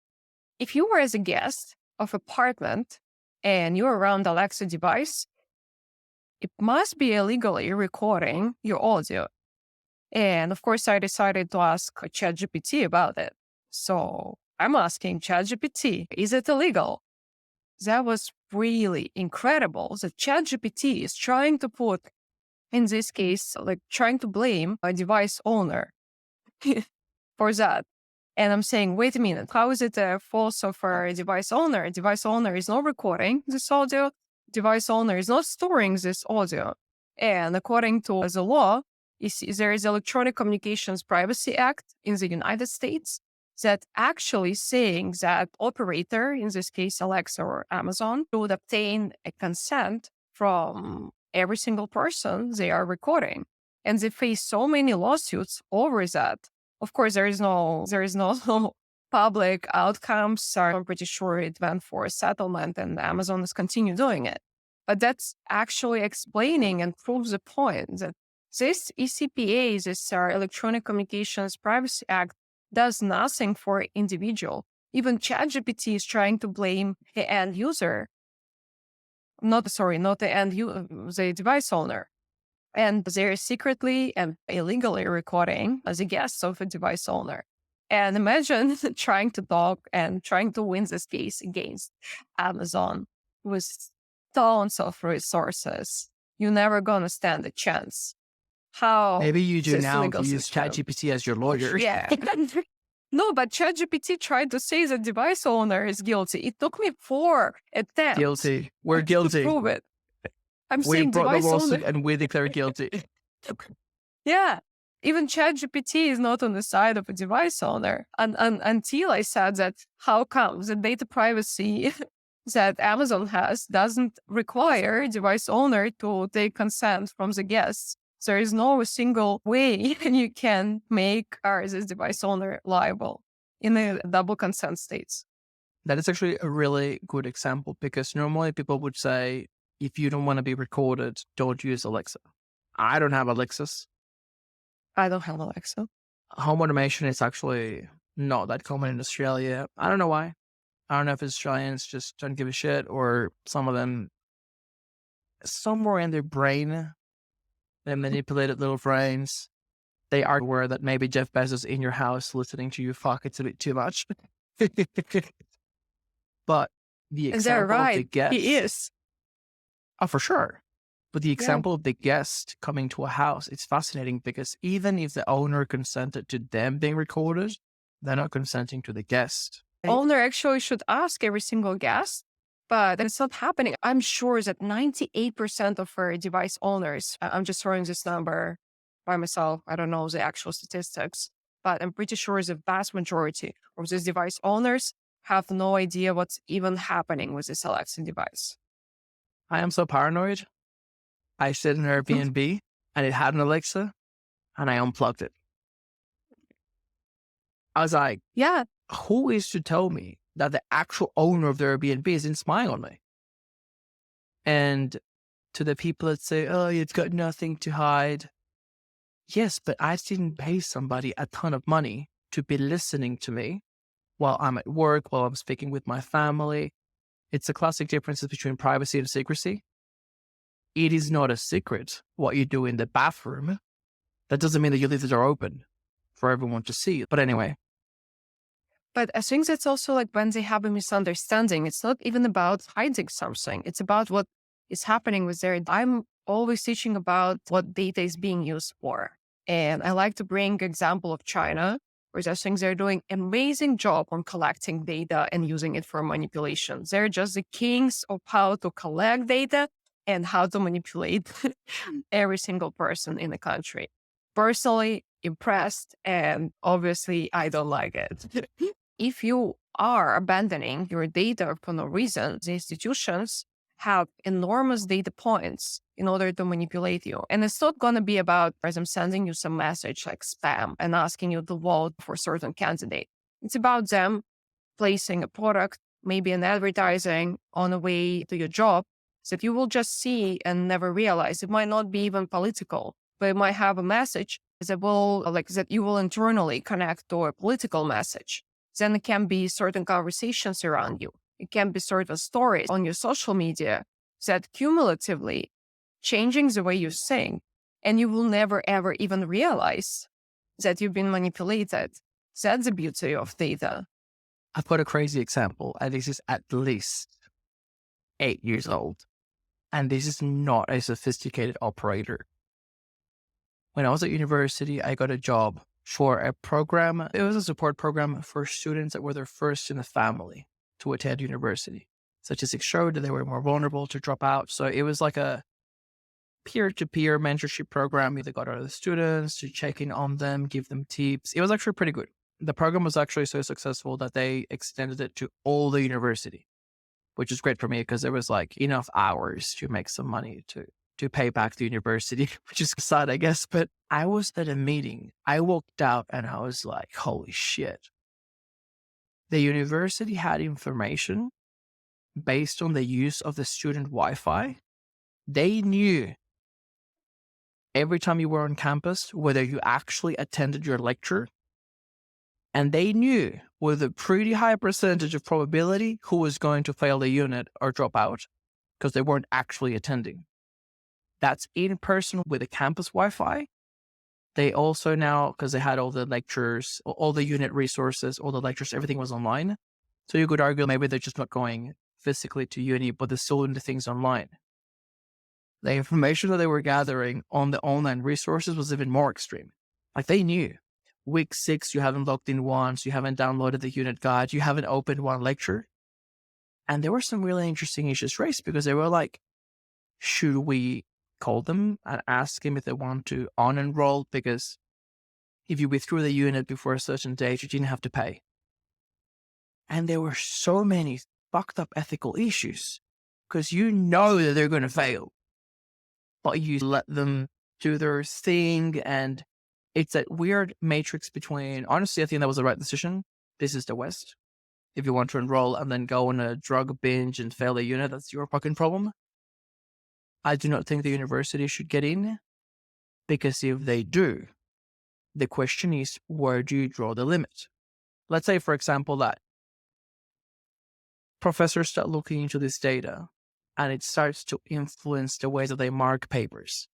Speaker 1: If you were as a guest of apartment and you're around Alexa device, it must be illegally recording your audio. And of course, I decided to ask ChatGPT about it. So I'm asking ChatGPT, is it illegal? That was really incredible that ChatGPT is trying to put, in this case, like trying to blame a device owner for that. And I'm saying, wait a minute, how is it a fault of a device owner? A device owner is not recording this audio. Device owner is not storing this audio. And according to the law, there is Electronic Communications Privacy Act in the United States that actually saying that operator, in this case, Alexa or Amazon, would obtain a consent from every single person they are recording. And they face so many lawsuits over that. Of course, there is no public outcomes. I'm pretty sure it went for a settlement and Amazon has continued doing it. But that's actually explaining and proves the point that this ECPA, this Electronic Communications Privacy Act, does nothing for individual. Even ChatGPT is trying to blame the end user. Not the device owner. And they're secretly and illegally recording as a guest of a device owner. And imagine trying to talk and trying to win this case against Amazon with tons of resources. You're never going to stand a chance. How?
Speaker 2: Maybe you do now use ChatGPT as your lawyer.
Speaker 1: Yeah. No, but ChatGPT tried to say the device owner is guilty. It took me 4 attempts.
Speaker 2: Guilty. We're guilty.
Speaker 1: To prove it.
Speaker 2: We brought the lawsuit and we declare guilty.
Speaker 1: Yeah. Even ChatGPT is not on the side of a device owner. And until I said that, how come the data privacy that Amazon has doesn't require a device owner to take consent from the guests? There is no single way you can make this device owner liable in a double consent states.
Speaker 2: That is actually a really good example because normally people would say, if you don't want to be recorded, don't use Alexa. I don't have Alexas.
Speaker 1: I don't have Alexa.
Speaker 2: Home automation is actually not that common in Australia. I don't know why. I don't know if Australians just don't give a shit or some of them, somewhere in their brain, they manipulated little brains. They are aware that maybe Jeff Bezos in your house listening to you fuck, it's a bit too much. But the example of the guest...
Speaker 1: He is.
Speaker 2: Oh, for sure. But the
Speaker 1: Yeah.
Speaker 2: example of the guest coming to a house, it's fascinating because even if the owner consented to them being recorded, they're not consenting to the guest.
Speaker 1: Owner actually should ask every single guest, but it's not happening. I'm sure that 98% of our device owners, I'm just throwing this number by myself. I don't know the actual statistics, but I'm pretty sure the vast majority of these device owners have no idea what's even happening with this Alexa device.
Speaker 2: I am so paranoid. I stayed in an Airbnb and it had an Alexa and I unplugged it. I was like,
Speaker 1: Yeah.
Speaker 2: who is to tell me that the actual owner of the Airbnb isn't spying on me? And to the people that say, oh, it's got nothing to hide. Yes, but I didn't pay somebody a ton of money to be listening to me while I'm at work, while I'm speaking with my family. It's a classic difference between privacy and secrecy. It is not a secret what you do in the bathroom. That doesn't mean that you leave the door open for everyone to see. But anyway,
Speaker 1: But I think that's also like when they have a misunderstanding, it's not even about hiding something. It's about what is happening with their. I'm always teaching about what data is being used for. And I like to bring example of China, where I think they're doing amazing job on collecting data and using it for manipulation. They're just the kings of how to collect data and how to manipulate every single person in the country. Personally impressed, and obviously I don't like it. If you are abandoning your data for no reason, the institutions have enormous data points in order to manipulate you. And it's not going to be about, as I'm sending you some message like spam and asking you to vote for a certain candidate. It's about them placing a product, maybe an advertising on the way to your job that you will just see and never realize. It might not be even political, but it might have a message that will, like, that you will internally connect to a political message. Then it can be certain conversations around you. It can be certain stories on your social media that cumulatively changing the way you think. And you will never, ever even realize that you've been manipulated. That's the beauty of data.
Speaker 2: I've got a crazy example, and this is at least 8 years old. And this is not a sophisticated operator. When I was at university, I got a job for a program. It was a support program for students that were their first in the family to attend university. Statistics showed that they were more vulnerable to drop out. So it was like a peer-to-peer mentorship program. They got other students to check in on them, give them tips. It was actually pretty good. The program was actually so successful that they extended it to all the university, which is great for me because there was like enough hours to make some money to pay back the university, which is sad, I guess. But I was at a meeting. I walked out and I was like, holy shit. The university had information based on the use of the student Wi-Fi. They knew every time you were on campus whether you actually attended your lecture. And they knew with a pretty high percentage of probability who was going to fail the unit or drop out because they weren't actually attending. That's in person with the campus Wi-Fi. They also now, because they had all the lectures, all the unit resources, all the lectures, everything was online. So you could argue maybe they're just not going physically to uni, but they're still doing the things online. The information that they were gathering on the online resources was even more extreme. Like they knew week 6, you haven't logged in once, you haven't downloaded the unit guide, you haven't opened one lecture. And there were some really interesting issues raised because they were like, should we call them and ask them if they want to unenroll? Because if you withdrew the unit before a certain date, you didn't have to pay. And there were so many fucked up ethical issues because you know that they're going to fail, but you let them do their thing. And it's that weird matrix between, honestly, I think that was the right decision. This is the West. If you want to enroll and then go on a drug binge and fail a unit, that's your fucking problem. I do not think the university should get in, because if they do, the question is, where do you draw the limit? Let's say, for example, that professors start looking into this data and it starts to influence the way that they mark papers.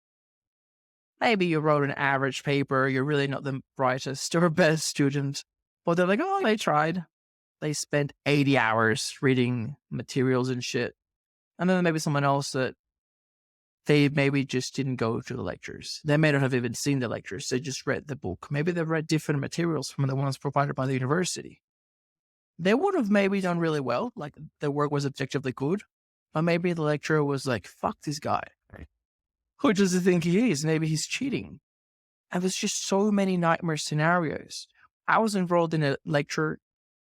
Speaker 2: Maybe you wrote an average paper, you're really not the brightest or best student, but they're like, oh, they tried. They spent 80 hours reading materials and shit. And then maybe someone else that They maybe just didn't go to the lectures. They may not have even seen the lectures. They just read the book. Maybe they read different materials from the ones provided by the university. They would have maybe done really well. Like their work was objectively good. But maybe the lecturer was like, fuck this guy. Who does he think he is? Maybe he's cheating. And there's just so many nightmare scenarios. I was enrolled in a lecture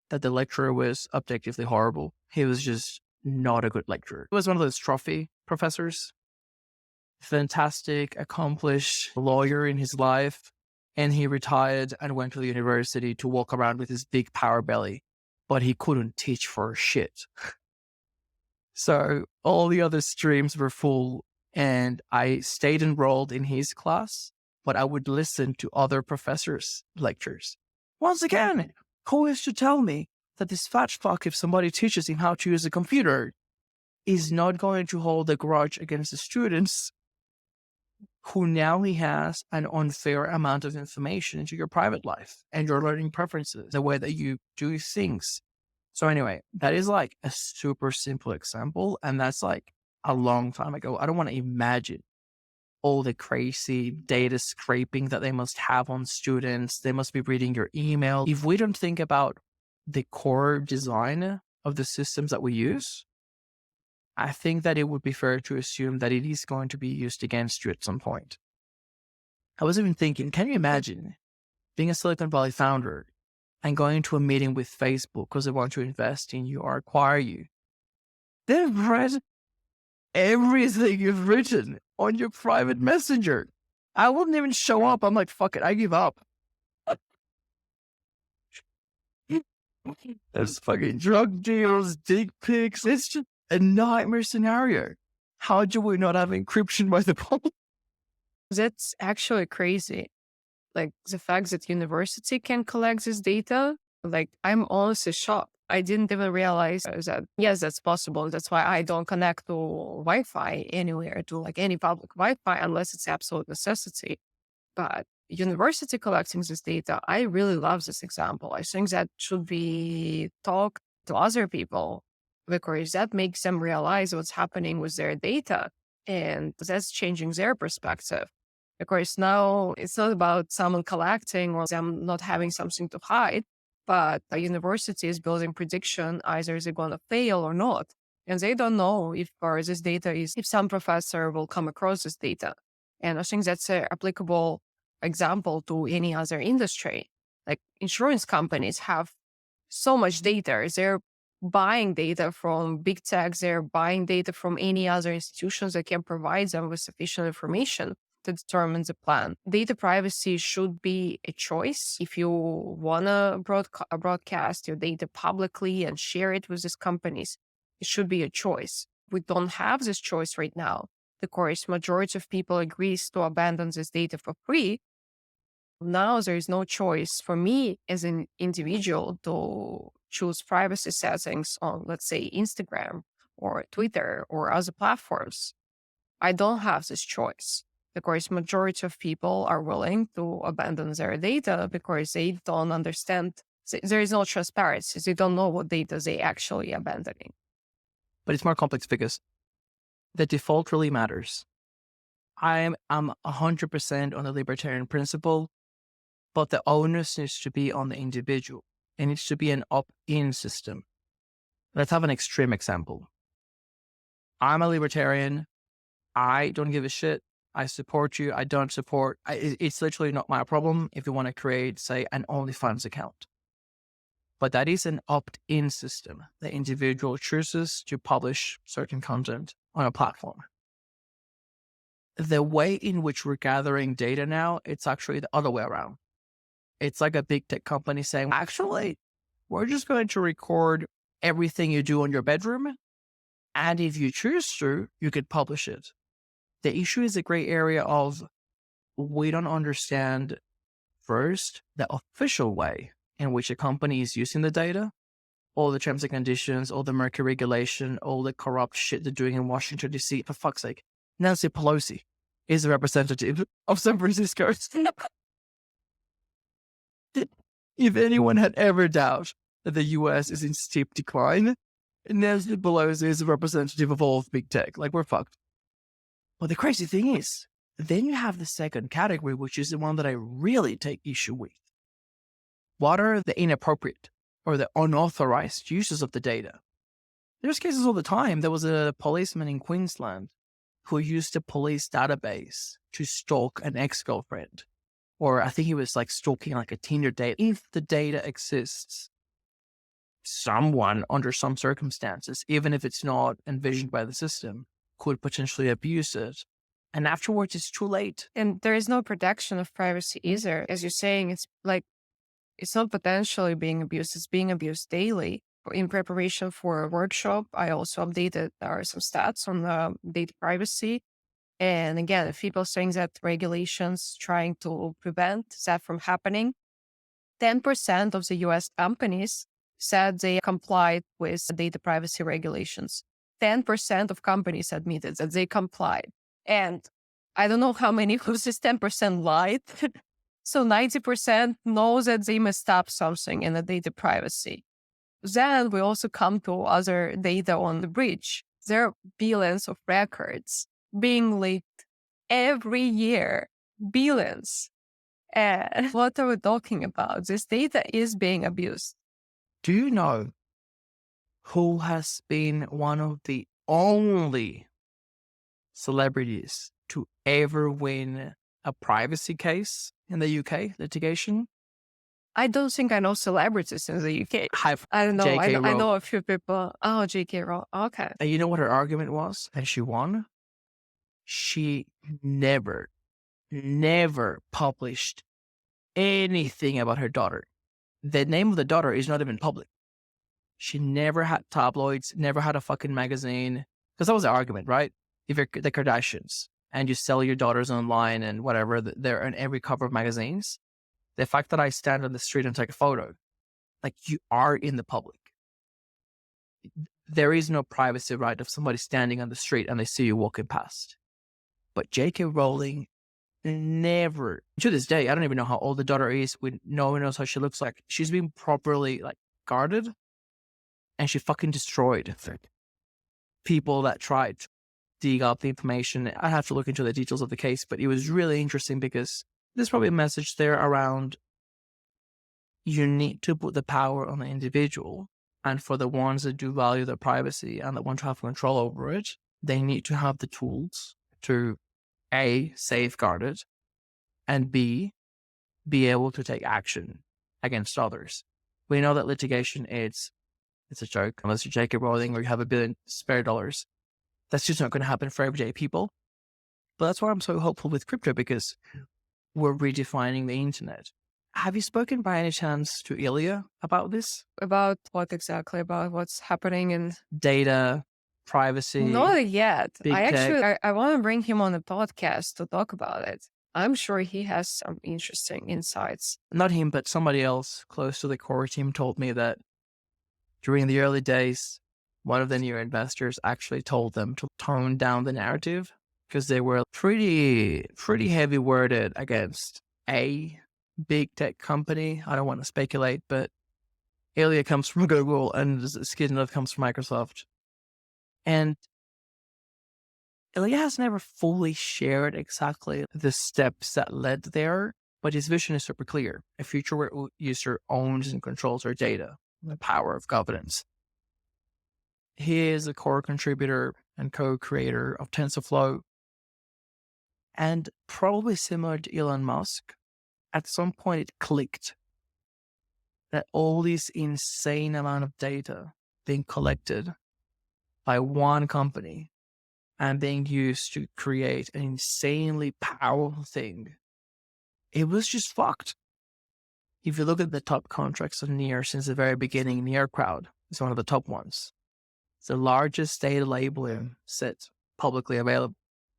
Speaker 2: that the lecturer was objectively horrible. He was just not a good lecturer. He was one of those trophy professors. Fantastic, accomplished lawyer in his life. And he retired and went to the university to walk around with his big power belly. But he couldn't teach for shit. So all the other streams were full. And I stayed enrolled in his class, but I would listen to other professors' lectures. Once again, who is to tell me that this fat fuck, if somebody teaches him how to use a computer, is not going to hold a grudge against the students who now he has an unfair amount of information into your private life and your learning preferences, the way that you do things. So anyway, that is like a super simple example. And that's like a long time ago. I don't want to imagine all the crazy data scraping that they must have on students. They must be reading your email. If we don't think about the core design of the systems that we use, I think that it would be fair to assume that it is going to be used against you at some point. I was even thinking, can you imagine being a Silicon Valley founder and going to a meeting with Facebook because they want to invest in you or acquire you? They've read everything you've written on your private messenger. I wouldn't even show up. I'm like, fuck it, I give up. There's fucking drug deals, dick pics. It's just a nightmare scenario. How do we not have encryption by the public?
Speaker 1: That's actually crazy. Like the fact that university can collect this data, like I'm honestly shocked. I didn't even realize that, yes, that's possible. That's why I don't connect to Wi-Fi anywhere, to like any public Wi-Fi, unless it's absolute necessity. But university collecting this data, I really love this example. I think that should be talked to other people because that makes them realize what's happening with their data. And that's changing their perspective. Because now it's not about someone collecting or them not having something to hide, but a university is building prediction, either they're going to fail or not. And they don't know if this data is, if some professor will come across this data. And I think that's an applicable example to any other industry. Like insurance companies have so much data. They're buying data from big tech. They're buying data from any other institutions that can provide them with sufficient information to determine the plan. Data privacy should be a choice. If you want to broadcast your data publicly and share it with these companies, it should be a choice. We don't have this choice right now. The course majority of people agrees to abandon this data for free. Now there is no choice for me as an individual to choose privacy settings on, let's say, Instagram or Twitter or other platforms. I don't have this choice. The course majority of people are willing to abandon their data because they don't understand. There is no transparency. They don't know what data they actually abandoning.
Speaker 2: But it's more complex because the default really matters. I'm 100% on the libertarian principle, but the onus needs to be on the individual. It needs to be an opt-in system. Let's have an extreme example. I'm a libertarian. I don't give a shit. I support you. I don't support. It's literally not my problem if you want to create, say, an OnlyFans account. But that is an opt-in system. The individual chooses to publish certain content on a platform. The way in which we're gathering data now, it's actually the other way around. It's like a big tech company saying, actually, we're just going to record everything you do in your bedroom. And if you choose to, you could publish it. The issue is a gray area of we don't understand first the official way in which a company is using the data, all the terms and conditions, all the murky regulation, all the corrupt shit they're doing in Washington, D.C. For fuck's sake, Nancy Pelosi is a representative of San Francisco. If anyone had ever doubted that the US is in steep decline, Nancy Pelosi is a representative of all of big tech. Like, we're fucked. But the crazy thing is, then you have the second category, which is the one that I really take issue with. What are the inappropriate or the unauthorized uses of the data? There's cases all the time. There was a policeman in Queensland who used a police database to stalk an ex-girlfriend. Or I think he was like stalking like a Tinder date. If the data exists, someone under some circumstances, even if it's not envisioned by the system, could potentially abuse it. And afterwards, it's too late.
Speaker 1: And there is no protection of privacy either. As you're saying, it's like, it's not potentially being abused, it's being abused daily. In preparation for a workshop, I also updated some stats on data privacy. And again, if people saying that regulations trying to prevent that from happening, 10% of the US companies said they complied with data privacy regulations. 10% of companies admitted that they complied. And I don't know how many of this 10% lied. So 90% know that they messed up something in the data privacy. Then we also come to other data on the breach. There are billions of records being leaked every year. Billions. And what are we talking about? This data is being abused.
Speaker 2: Do you know who has been one of the only celebrities to ever win a privacy case in the UK litigation?
Speaker 1: I don't think I know celebrities in the UK. I don't know.
Speaker 2: J.K.
Speaker 1: I know a few people. Oh, J.K. Rowling. Okay.
Speaker 2: And you know what her argument was? And she won? She never published anything about her daughter. The name of the daughter is not even public. She never had tabloids, never had a fucking magazine. Because that was the argument, right? If you're the Kardashians and you sell your daughters online and whatever, they're on every cover of magazines. The fact that I stand on the street and take a photo, like you are in the public. There is no privacy right of somebody standing on the street and they see you walking past. But J.K. Rowling never, to this day, I don't even know how old the daughter is. No one knows how she looks like. She's been properly like guarded, and she fucking destroyed people that tried to dig up the information. I have to look into the details of the case, but it was really interesting because there's probably a message there around you need to put the power on the individual. And for the ones that do value their privacy and that want to have control over it, they need to have the tools to A, safeguard it, and B, be able to take action against others. We know that litigation it's a joke. Unless you're J.K. Rowling or you have $1 billion spare dollars, that's just not going to happen for everyday people. But that's why I'm so hopeful with crypto, because we're redefining the internet. Have you spoken by any chance to Ilya about this?
Speaker 1: About what exactly? About what's happening in
Speaker 2: data, privacy?
Speaker 1: Not yet.
Speaker 2: I
Speaker 1: want to bring him on the podcast to talk about it. I'm sure he has some interesting insights.
Speaker 2: Not him, but somebody else close to the core team told me that during the early days, one of the new investors actually told them to tone down the narrative because they were pretty heavy worded against a big tech company. I don't want to speculate, but Ilya comes from Google and Skidnov comes from Microsoft. And Ilya has never fully shared exactly the steps that led there, but his vision is super clear. A future where a user owns and controls their data, the power of governance. He is a core contributor and co-creator of TensorFlow. And probably similar to Elon Musk, at some point it clicked that all this insane amount of data being collected by one company and being used to create an insanely powerful thing, it was just fucked. If you look at the top contracts of Near since the very beginning, Near Crowd is one of the top ones. It's the largest data labeling set publicly available.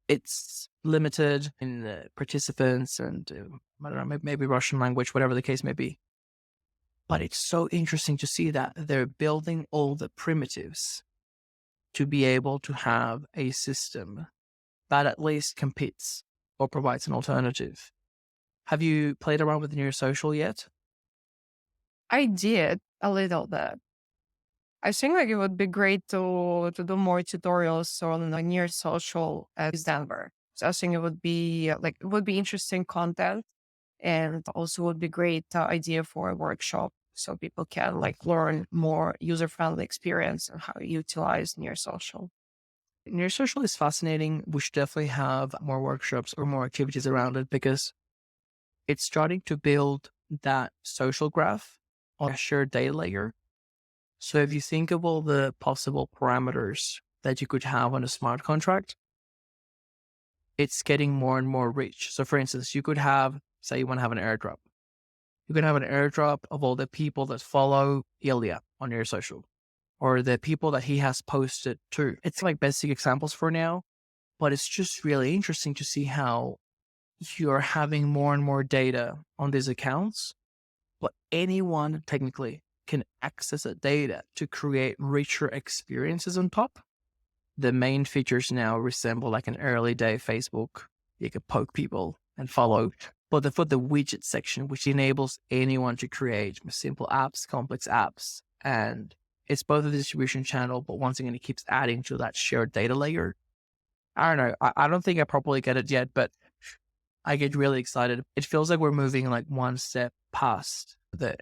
Speaker 2: It's limited in participants and I don't know, maybe Russian language, whatever the case may be. But it's so interesting to see that they're building all the primitives to be able to have a system that at least competes or provides an alternative. Have you played around with Near Social yet?
Speaker 1: I did a little bit. I think like it would be great to do more tutorials on Near Social at Denver. So I think it would be it would be interesting content, and also would be great idea for a workshop so people can learn more user-friendly experience and how to utilize near social.
Speaker 2: Near social is fascinating. We should definitely have more workshops or more activities around it because it's starting to build that social graph on a shared data layer. So if you think of all the possible parameters that you could have on a smart contract, it's getting more and more rich. So for instance, you could have, say you want to have an airdrop. You can have an airdrop of all the people that follow Ilya on your social or the people that he has posted to. It's like basic examples for now, but it's just really interesting to see how you're having more and more data on these accounts, but anyone technically can access that data to create richer experiences on top. The main features now resemble like an early day Facebook. You can poke people and follow, but they put the widget section, which enables anyone to create simple apps, complex apps. And it's both a distribution channel, but once again, it keeps adding to that shared data layer. I don't know. I don't think I properly get it yet, but I get really excited. It feels like we're moving like one step past the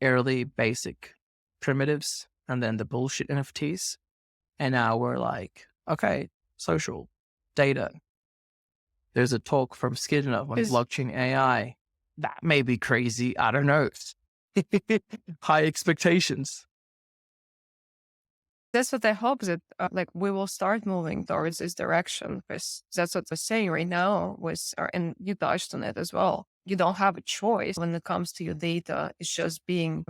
Speaker 2: early basic primitives and then the bullshit NFTs. And now we're like, okay, social data. There's a talk from Skidnov on blockchain AI. That may be crazy. I don't know. High expectations.
Speaker 1: That's what I hope that we will start moving towards this direction, because that's what they're saying right now and you touched on it as well. You don't have a choice when it comes to your data. It's just being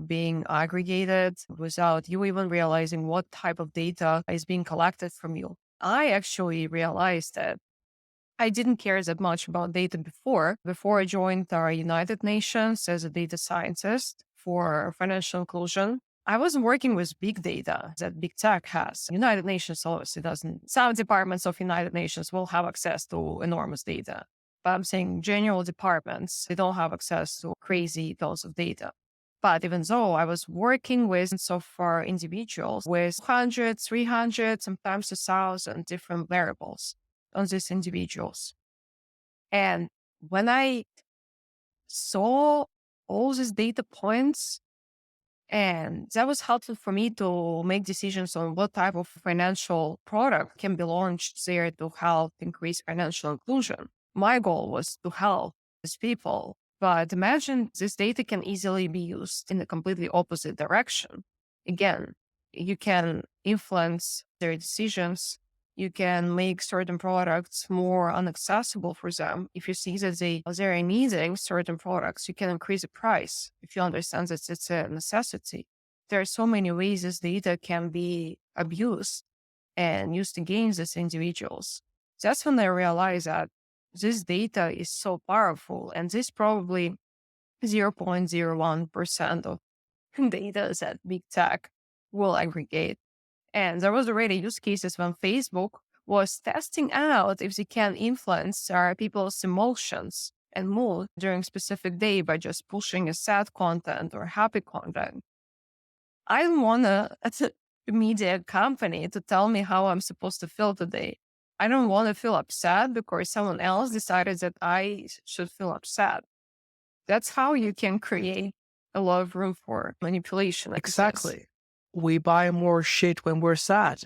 Speaker 1: aggregated without you even realizing what type of data is being collected from you. I actually realized that I didn't care that much about data before. Before I joined our United Nations as a data scientist for financial inclusion, I was working with big data that big tech has. United Nations obviously doesn't. Some departments of United Nations will have access to enormous data. But I'm saying general departments, they don't have access to crazy tons of data. But even though I was working with so far individuals with 100, 300, sometimes 1,000 different variables on these individuals. And when I saw all these data points, and that was helpful for me to make decisions on what type of financial product can be launched there to help increase financial inclusion. My goal was to help these people. But imagine this data can easily be used in the completely opposite direction. Again, you can influence their decisions. You can make certain products more inaccessible for them. If you see that they're needing certain products, you can increase the price if you understand that it's a necessity. There are so many ways this data can be abused and used against these individuals. That's when I realized that this data is so powerful, and this probably 0.01% of data that big tech will aggregate. And there was already use cases when Facebook was testing out if they can influence people's emotions and mood during specific day by just pushing a sad content or happy content. I don't want a media company to tell me how I'm supposed to feel today. I don't want to feel upset because someone else decided that I should feel upset. That's how you can create a lot of room for manipulation.
Speaker 2: Exactly. We buy more shit when we're sad.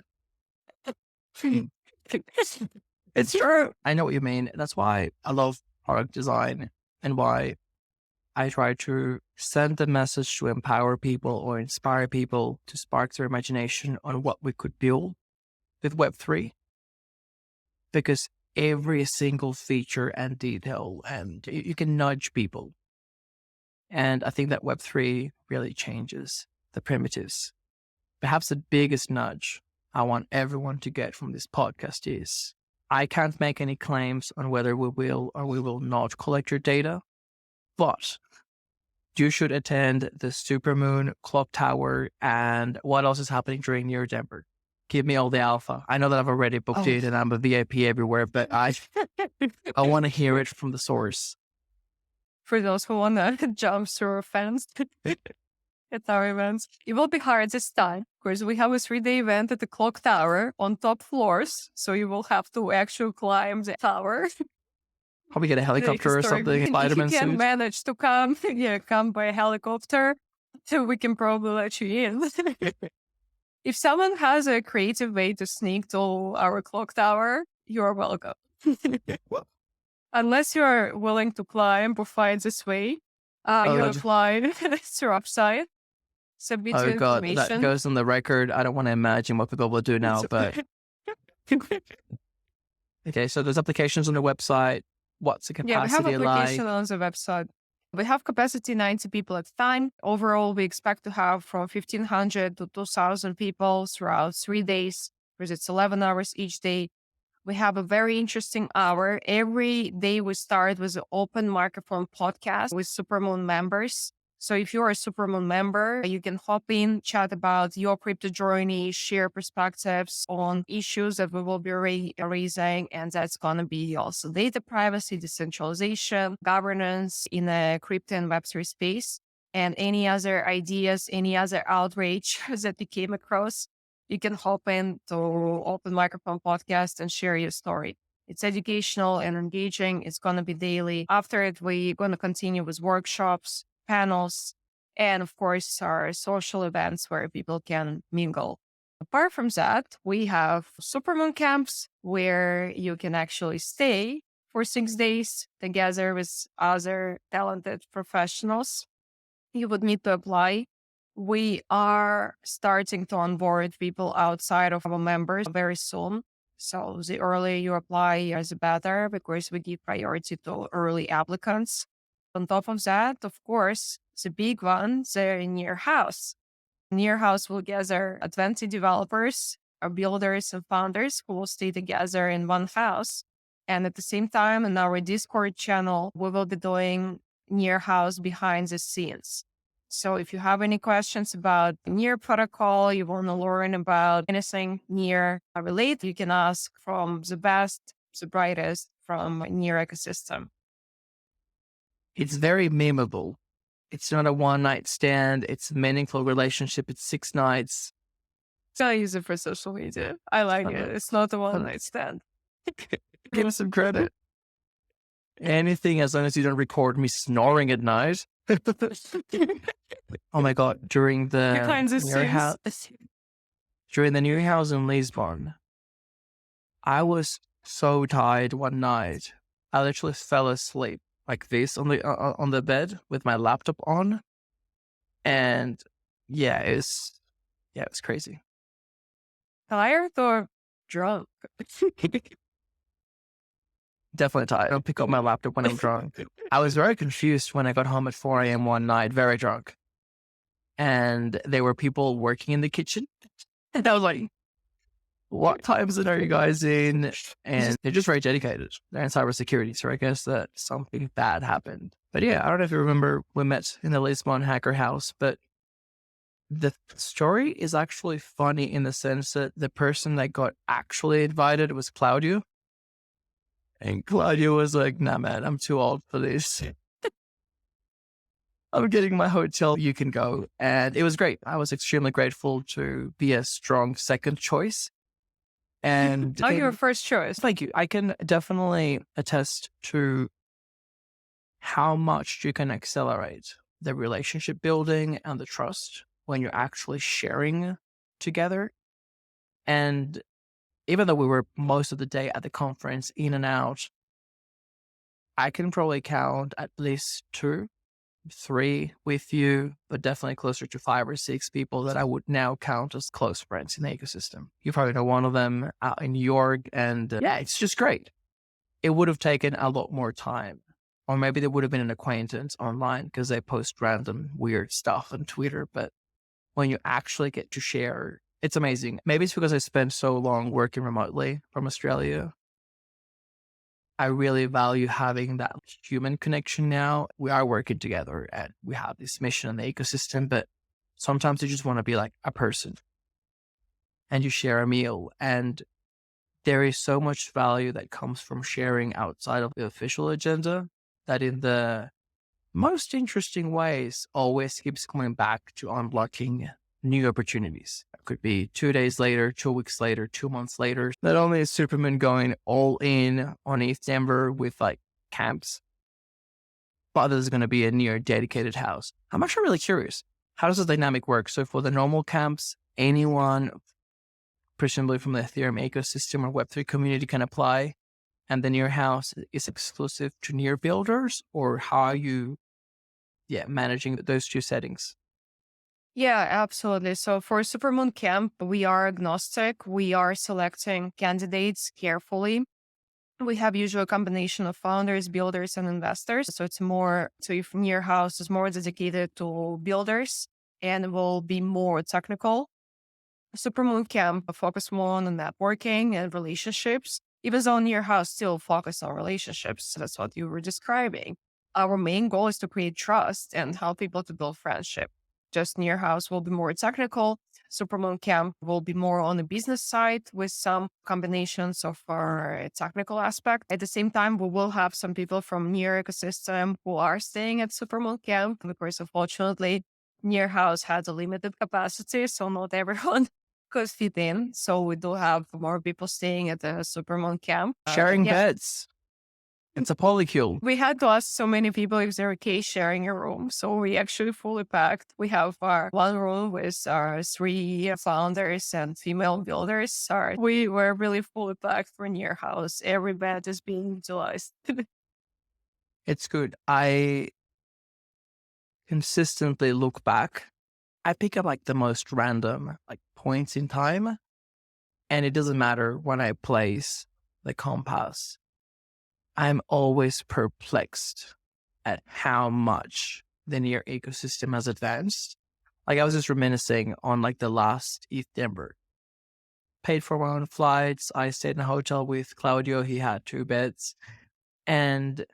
Speaker 2: It's true. I know what you mean. That's why I love product design and why I try to send the message to empower people or inspire people to spark their imagination on what we could build with Web3. Because every single feature and detail, and you can nudge people. And I think that Web3 really changes the primitives. Perhaps the biggest nudge I want everyone to get from this podcast is I can't make any claims on whether we will or we will not collect your data, but you should attend the Supermoon Clock Tower and what else is happening during Near Denver. Give me all the alpha. I know that I've already booked it and I'm a VIP everywhere, but I want to hear it from the source.
Speaker 1: For those who want to jump through a fence at our events, it will be hard this time. Because we have a 3-day event at the clock tower on top floors. So you will have to actually climb the tower.
Speaker 2: Probably get a helicopter or something,
Speaker 1: If you
Speaker 2: Spider-Man
Speaker 1: can
Speaker 2: suit.
Speaker 1: manage to come, come by helicopter, so we can probably let you in. If someone has a creative way to sneak to our clock tower, you're welcome. Unless you're willing to climb or find this way, you apply through upside, submit your
Speaker 2: God, that
Speaker 1: information.
Speaker 2: goes on the record. I don't want to imagine what people will do now, but okay, so there's applications on the website. What's the
Speaker 1: Yeah, we have
Speaker 2: capacity
Speaker 1: application
Speaker 2: like?
Speaker 1: on the website. We have capacity 90 people at a time. Overall, we expect to have from 1,500 to 2,000 people throughout 3 days, because it's 11 hours each day. We have a very interesting hour. Every day we start with an open microphone podcast with Supermoon members. So if you're a Supermoon member, you can hop in, chat about your crypto journey, share perspectives on issues that we will be raising. And that's going to be also data privacy, decentralization, governance in a crypto and Web3 space, and any other ideas, any other outrage that we came across. You can hop in to Open Microphone Podcast and share your story. It's educational and engaging. It's going to be daily. After it, we're going to continue with workshops, panels, and of course, our social events where people can mingle. Apart from that, we have Supermoon camps where you can actually stay for 6 days together with other talented professionals. You would need to apply. We are starting to onboard people outside of our members very soon. So the earlier you apply, the better, because we give priority to early applicants. On top of that, of course, the big one, the Near House. Near House will gather 20 developers, builders, and founders who will stay together in one house. And at the same time, in our Discord channel, we will be doing Near House behind the scenes. So if you have any questions about Near protocol, you want to learn about anything Near related, you can ask from the best, the brightest from Near ecosystem.
Speaker 2: It's very memeable. It's not a one-night stand. It's a meaningful relationship. It's 6 nights.
Speaker 1: I use it for social media. I like it. It's not a one-night stand.
Speaker 2: Give us some credit. Anything as long as you don't record me snoring at night. Oh my God. During the New House in Lisbon, I was so tired one night. I literally fell asleep like this on the bed with my laptop on. And it was crazy.
Speaker 1: Tired or drunk?
Speaker 2: Definitely tired. I don't pick up my laptop when I'm drunk. I was very confused when I got home at 4 a.m. one night, very drunk. And there were people working in the kitchen. And I was like, what time zone are you guys in? And they're just very dedicated. They're in cybersecurity. So I guess that something bad happened. But yeah, I don't know if you remember, we met in the Lisbon hacker house, but the story is actually funny in the sense that the person that got actually invited was Claudio. And Claudio was like, nah, man, I'm too old for this. I'm getting my hotel. You can go. And it was great. I was extremely grateful to be a strong second choice. And
Speaker 1: your first choice.
Speaker 2: Thank you. I can definitely attest to how much you can accelerate the relationship building and the trust when you're actually sharing together. And even though we were most of the day at the conference, in and out, I can probably count at least 2, 3 with you, but definitely closer to 5 or 6 people that I would now count as close friends in the ecosystem. You probably know one of them out in New York, and it's just great. It would have taken a lot more time, or maybe there would have been an acquaintance online because they post random weird stuff on Twitter. But when you actually get to share, it's amazing. Maybe it's because I spent so long working remotely from Australia. I really value having that human connection now. We are working together and we have this mission in the ecosystem, but sometimes you just want to be like a person and you share a meal. And there is so much value that comes from sharing outside of the official agenda that in the most interesting ways always keeps coming back to unblocking new opportunities. It could be 2 days later, 2 weeks later, 2 months later. Not only is Supermoon going all in on East Denver with like camps, but there's going to be a near dedicated house. I'm actually really curious. How does the dynamic work? So for the normal camps, anyone presumably from the Ethereum ecosystem or Web3 community can apply, and the near house is exclusive to near builders, or how are you managing those two settings?
Speaker 1: Yeah, absolutely. So for Supermoon Camp, we are agnostic. We are selecting candidates carefully. We have usually a combination of founders, builders, and investors. So it's more, so if near house is more dedicated to builders and will be more technical. Supermoon Camp focus more on networking and relationships. Even though near house still focus on relationships. So that's what you were describing. Our main goal is to create trust and help people to build friendship. Just near house will be more technical. Supermoon Camp will be more on the business side with some combinations of our technical aspect. At the same time, we will have some people from near ecosystem who are staying at Supermoon Camp because unfortunately, near house has a limited capacity, so not everyone could fit in. So we do have more people staying at the Supermoon Camp.
Speaker 2: Sharing beds. It's a polycule.
Speaker 1: We had to ask so many people if they're okay sharing a room. So we actually fully packed. We have our one room with our 3 founders and female builders. We were really fully packed for near house. Every bed is being utilized.
Speaker 2: It's good. I consistently look back. I pick up like the most random like points in time, and it doesn't matter when I place the compass. I'm always perplexed at how much the near ecosystem has advanced. Like I was just reminiscing on like the last ETH Denver. Paid for my own flights. I stayed in a hotel with Claudio. He had 2 beds. And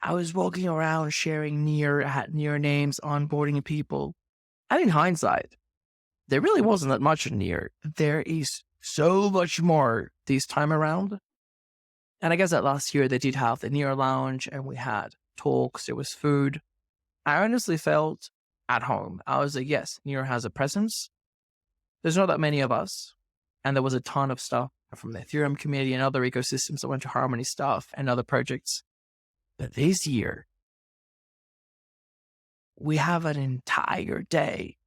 Speaker 2: I was walking around sharing had near names, onboarding people. And in hindsight, there really wasn't that much near. There is so much more this time around. And I guess that last year they did have the near lounge and we had talks, there was food. I honestly felt at home. I was like, yes, near has a presence. There's not that many of us. And there was a ton of stuff from the Ethereum community and other ecosystems that went to Harmony stuff and other projects. But this year, we have an entire day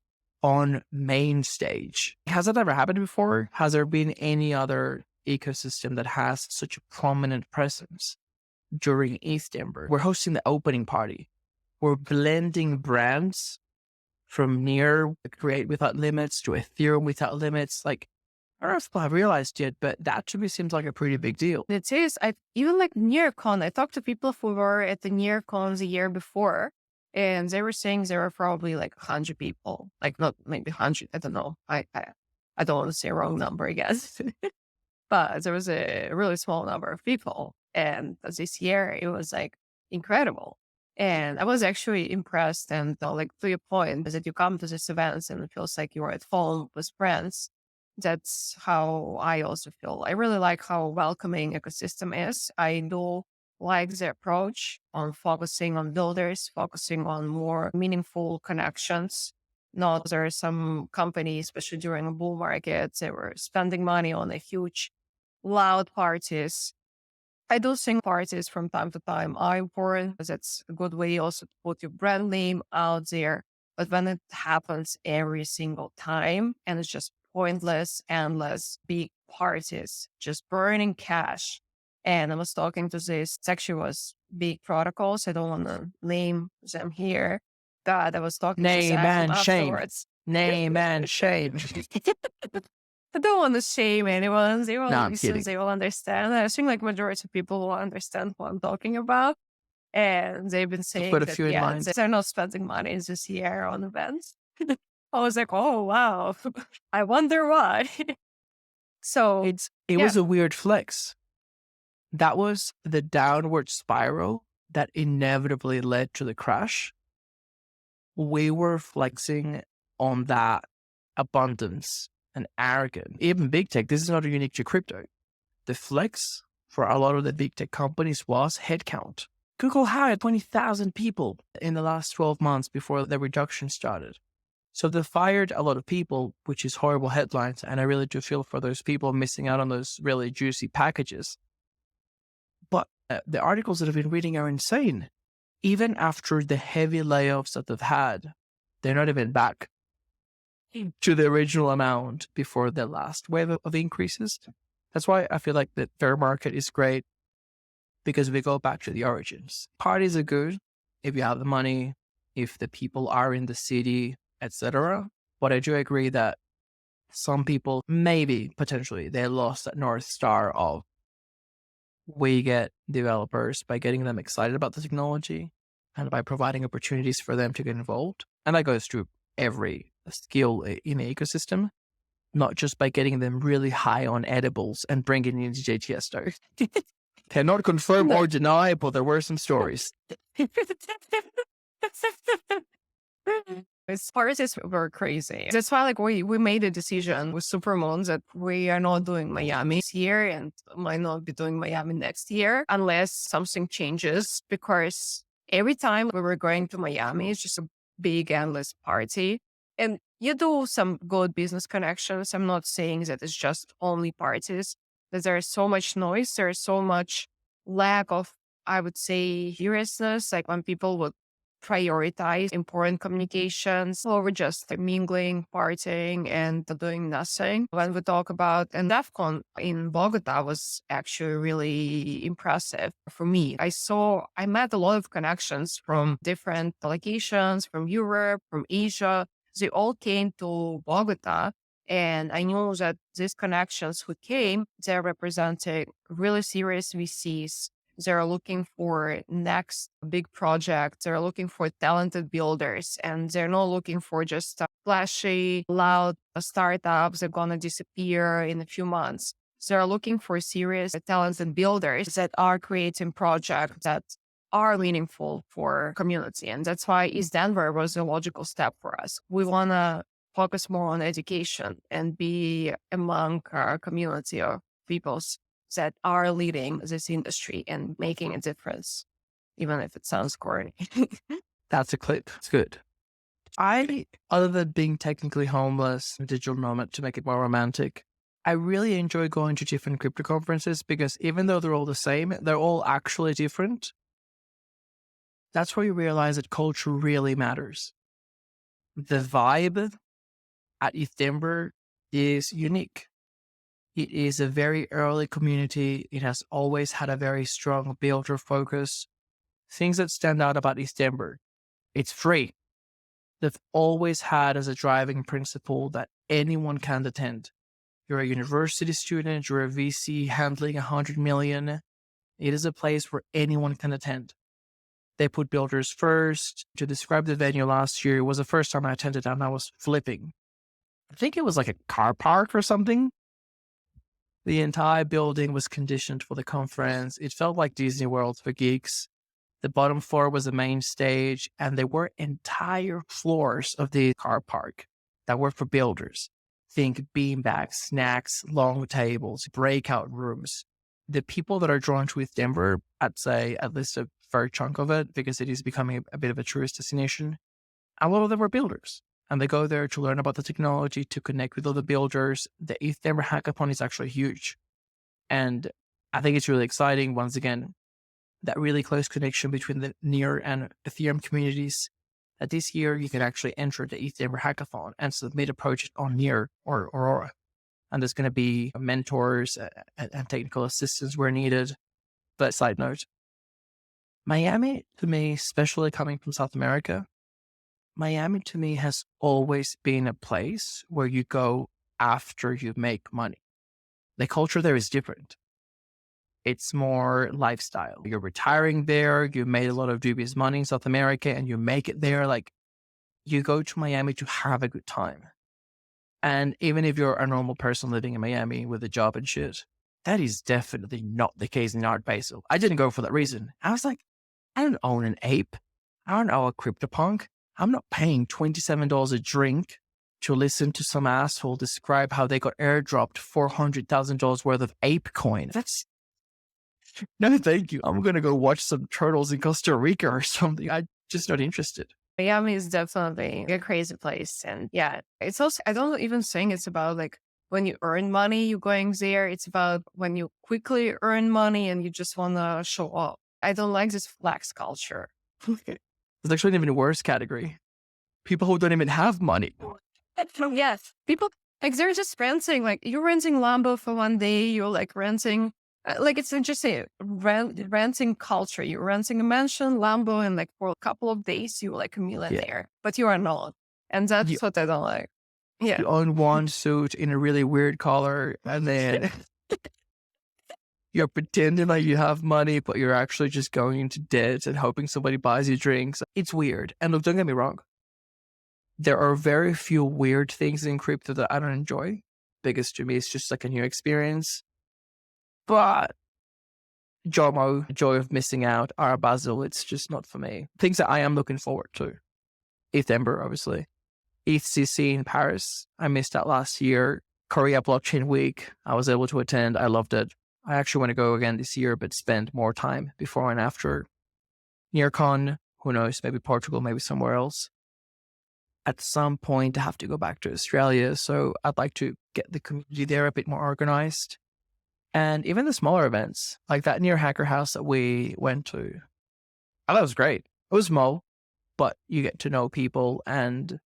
Speaker 2: on main stage. Has that ever happened before? Has there been any other ecosystem that has such a prominent presence during ETH Denver? We're hosting the opening party. We're blending brands from near Create Without Limits to Ethereum Without Limits. Like, I don't know if people have realized yet, but that to me seems like a pretty big deal.
Speaker 1: It is. Even like NearCon, I talked to people who were at the NearCon the year before, and they were saying there were probably like 100 people, like not maybe 100. I don't know. I don't want to say a wrong number, I guess. But there was a really small number of people. And this year it was like incredible. And I was actually impressed. And like to your point, is that you come to these events and it feels like you're at home with friends. That's how I also feel. I really like how welcoming ecosystem is. I do like the approach on focusing on builders, focusing on more meaningful connections. Not there are some companies, especially during a bull market, they were spending money on a huge loud parties. I do think parties from time to time are important because it's a good way also to put your brand name out there. But when it happens every single time and it's just pointless, endless, big parties, just burning cash. And I was talking to this, it actually was big protocols. I don't want to name them here. God, I was talking to
Speaker 2: Name
Speaker 1: Sam
Speaker 2: and shame.
Speaker 1: afterwards.
Speaker 2: Name and shame.
Speaker 1: I don't want to shame anyone. They will
Speaker 2: No, I'm
Speaker 1: listen,
Speaker 2: kidding.
Speaker 1: they will understand. I think like majority of people will understand what I'm talking about. And they've been saying
Speaker 2: put a
Speaker 1: that,
Speaker 2: few in mind.
Speaker 1: they're not spending money this year on events. I was like, oh, wow. I wonder why. So
Speaker 2: It was a weird flex. That was the downward spiral that inevitably led to the crash. We were flexing on that abundance and arrogant. Even big tech, this is not unique to crypto. The flex for a lot of the big tech companies was headcount. Google hired 20,000 people in the last 12 months before the reduction started. So they fired a lot of people, which is horrible headlines. And I really do feel for those people missing out on those really juicy packages. But the articles that I've been reading are insane. Even after the heavy layoffs that they've had, they're not even back to the original amount before the last wave of increases. That's why I feel like the fair market is great, because we go back to the origins. Parties are good if you have the money, if the people are in the city, etc. But I do agree that some people, maybe potentially, they lost that North Star of we get developers by getting them excited about the technology and by providing opportunities for them to get involved. And that goes through every skill in the ecosystem, not just by getting them really high on edibles and bringing in JTS though. Cannot confirm or deny, but there were some stories.
Speaker 1: As far as this, were crazy. That's why we made a decision with Supermoon that we are not doing Miami this year and might not be doing Miami next year unless something changes, because every time we were going to Miami, it's just a big endless party. And you do some good business connections. I'm not saying that it's just only parties, that there's so much noise, there's so much lack of, I would say, seriousness, like when people would prioritize important communications over just mingling, partying, and doing nothing. When we talk about, and DEFCON in Bogota was actually really impressive for me. I met a lot of connections from different locations, from Europe, from Asia. They all came to Bogota. And I knew that these connections who came, they're representing really serious VCs. They're looking for next big project. They're looking for talented builders, and they're not looking for just flashy, loud startups that are going to disappear in a few months. They're looking for serious, talented builders that are creating projects that are meaningful for community. And that's why East Denver was a logical step for us. We want to focus more on education and be among our community of peoples that are leading this industry and making a difference, even if it sounds corny.
Speaker 2: That's a clip. It's good. Other than being technically homeless, a digital nomad to make it more romantic, I really enjoy going to different crypto conferences because even though they're all the same, they're all actually different. That's where you realize that culture really matters. The vibe at ETH Denver is unique. It is a very early community. It has always had a very strong builder focus. Things that stand out about ETH Denver: it's free. They've always had as a driving principle that anyone can attend. You're a university student, you're a VC handling 100 million. It is a place where anyone can attend. They put builders first. To describe the venue last year, it was the first time I attended and I was flipping. I think it was like a car park or something. The entire building was conditioned for the conference. It felt like Disney World for geeks. The bottom floor was the main stage, and there were entire floors of the car park that were for builders. Think beanbags, snacks, long tables, breakout rooms. The people that are drawn to ETH Denver, I'd say at least a fair chunk of it, because it is becoming a bit of a tourist destination, a lot of them were builders. And they go there to learn about the technology, to connect with other builders. The ETH Denver Hackathon is actually huge. And I think it's really exciting, once again, that really close connection between the Near and Ethereum communities, that this year you can actually enter the ETH Denver Hackathon and submit a project on Near or Aurora. And there's going to be mentors and technical assistance where needed. But side note, Miami, to me, especially coming from South America, Miami to me has always been a place where you go after you make money. The culture there is different. It's more lifestyle. You're retiring there. You made a lot of dubious money in South America and you make it there. Like, you go to Miami to have a good time. And even if you're a normal person living in Miami with a job and shit, that is definitely not the case in Art Basel. I didn't go for that reason. I was like, I don't own an ape. I don't own a CryptoPunk. I'm not paying $27 a drink to listen to some asshole describe how they got airdropped $400,000 worth of ape coin. That's no, thank you. I'm going to go watch some turtles in Costa Rica or something. I'm just not interested.
Speaker 1: Miami is definitely a crazy place. And yeah, it's also, I don't even think it's about like when you earn money, you're going there. It's about when you quickly earn money and you just want to show up. I don't like this flex culture.
Speaker 2: It's actually an even worse category. People who don't even have money.
Speaker 1: Yes. People like they're just renting, like you're renting Lambo for one day, you're like renting like it's just a renting culture. You're renting a mansion, Lambo, and like for a couple of days you're like a
Speaker 2: Yeah.
Speaker 1: millionaire. But you are not. And
Speaker 2: You,
Speaker 1: that's what I don't like. Yeah.
Speaker 2: you own one suit in a really weird color, and then you're pretending like you have money, but you're actually just going into debt and hoping somebody buys you drinks. It's weird. And look, don't get me wrong. There are very few weird things in crypto that I don't enjoy because to me, it's just like a new experience. But JOMO, joy of missing out, Art Basel, it's just not for me. Things that I am looking forward to. ETH Ember, obviously. ETHCC in Paris, I missed that last year. Korea Blockchain Week, I was able to attend. I loved it. I actually want to go again this year, but spend more time before and after. NearCon, who knows, maybe Portugal, maybe somewhere else. At some point, I have to go back to Australia, so I'd like to get the community there a bit more organized. And even the smaller events, like that near Hacker House that we went to, I thought it was great. It was small, but you get to know people. And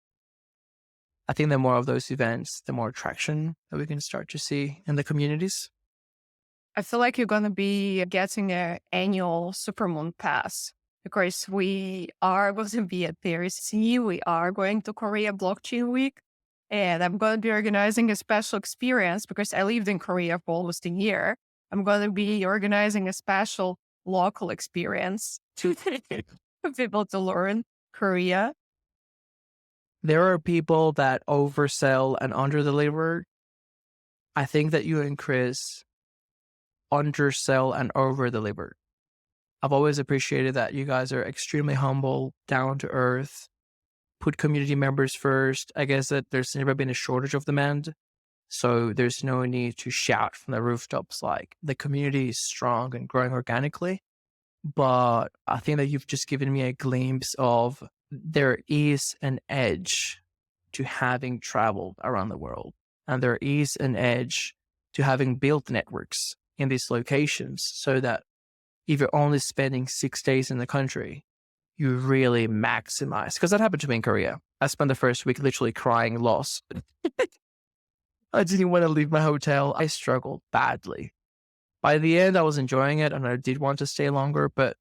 Speaker 2: I think the more of those events, the more traction that we can start to see in the communities.
Speaker 1: I feel like you're gonna be getting an annual Supermoon pass because we are going to be at Paris. We are going to Korea Blockchain Week. And I'm going to be organizing a special experience because I lived in Korea for almost a year. I'm going to be organizing a special local experience to for people to learn Korea.
Speaker 2: There are people that oversell and underdeliver. I think that you and Chris undersell and overdeliver. I've always appreciated that you guys are extremely humble, down to earth, put community members first. I guess that there's never been a shortage of demand. So there's no need to shout from the rooftops like the community is strong and growing organically. But I think that you've just given me a glimpse of there is an edge to having traveled around the world. And there is an edge to having built networks in these locations so that if you're only spending 6 days in the country, you really maximize. Because that happened to me in Korea. I spent the first week literally crying loss. I didn't want to leave my hotel. I struggled badly. By the end, I was enjoying it and I did want to stay longer, but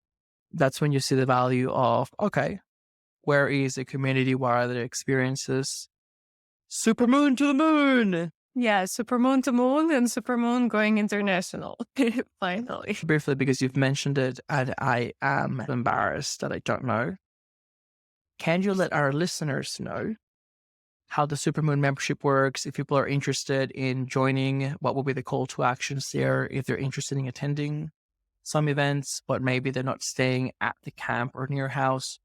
Speaker 2: that's when you see the value of, okay, where is the community? What are the experiences? Supermoon to the moon!
Speaker 1: Yeah, Supermoon to moon and Supermoon going international. Finally.
Speaker 2: Briefly, because you've mentioned it and I am embarrassed that I don't know. Can you let our listeners know how the Supermoon membership works? If people are interested in joining, what will be the call to actions there? If they're interested in attending some events, but maybe they're not staying at the camp or near house,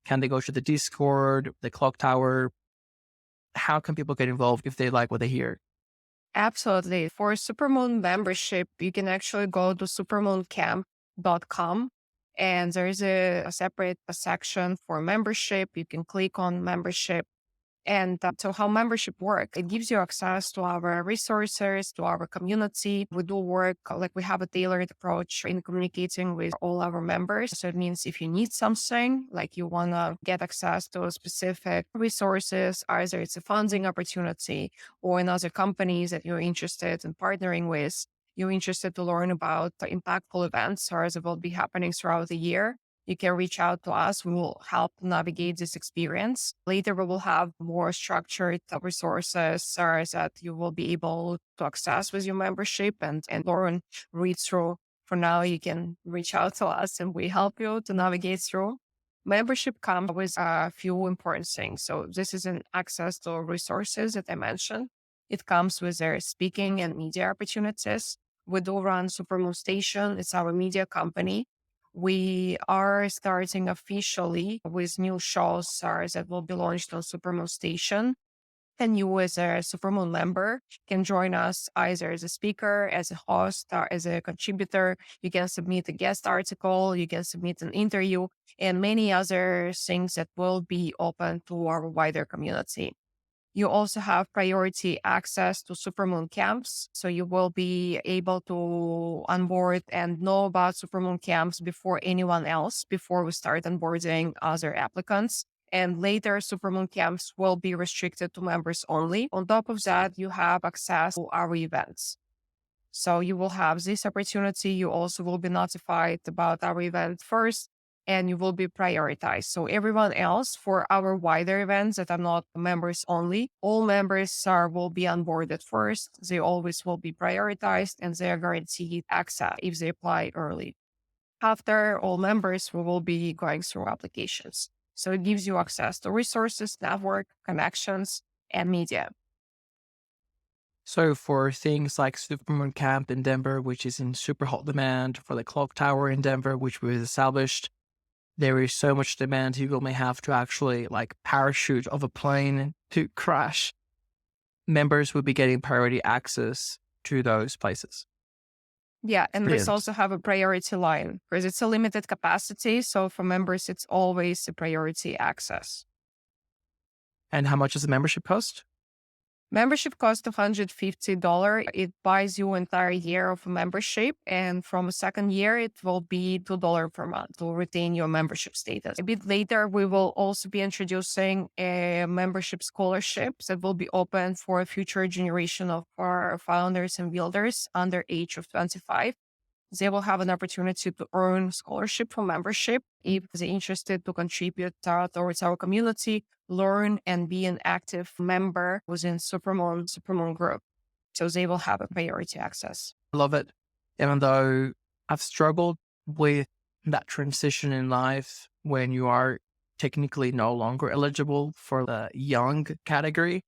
Speaker 2: can they go to the Discord, the clock tower? How can people get involved if they like what they hear?
Speaker 1: Absolutely. For Supermoon membership, you can actually go to supermooncamp.com and there's a separate section for membership. You can click on membership. And so how membership works, it gives you access to our resources, to our community. We do work, like we have a tailored approach in communicating with all our members. So it means if you need something, like you want to get access to specific resources, either it's a funding opportunity or in other companies that you're interested in partnering with, you're interested to learn about the impactful events or that will be happening throughout the year, you can reach out to us. We will help navigate this experience. Later, we will have more structured resources that you will be able to access with your membership and learn, read through. For now, you can reach out to us and we help you to navigate through. Membership comes with a few important things. So this is an access to resources that I mentioned. It comes with their speaking and media opportunities. We do run Supermoon Station. It's our media company. We are starting officially with new shows that will be launched on Supermoon Station. And you, as a Supermoon member, can join us either as a speaker, as a host, or as a contributor. You can submit a guest article, you can submit an interview, and many other things that will be open to our wider community. You also have priority access to Supermoon camps. So you will be able to onboard and know about Supermoon camps before anyone else, before we start onboarding other applicants. And later, Supermoon camps will be restricted to members only. On top of that, you have access to our events. So you will have this opportunity. You also will be notified about our event first, and you will be prioritized. So everyone else for our wider events that are not members only, all members will be onboarded first. They always will be prioritized, and they are guaranteed access if they apply early. After all members, we will be going through applications. So it gives you access to resources, network, connections, and media.
Speaker 2: So for things like Supermoon Camp in Denver, which is in super hot demand, for the Clock Tower in Denver, which was established, there is so much demand you may have to actually like parachute off a plane to crash. Members will be getting priority access to those places.
Speaker 1: Yeah, and there's
Speaker 2: Brilliant.
Speaker 1: also have a priority line because it's a limited capacity. So for members, it's always a priority access.
Speaker 2: And how much does the membership cost?
Speaker 1: Membership costs $150. It buys you entire year of membership. And from a second year, it will be $2 per month to retain your membership status. A bit later, we will also be introducing a membership scholarships that will be open for a future generation of our founders and builders under age of 25. They will have an opportunity to earn scholarship from membership if they're interested to contribute towards our community, learn, and be an active member within Supermoon group. So they will have a priority access.
Speaker 2: I love it. Even though I've struggled with that transition in life when you are technically no longer eligible for the young category,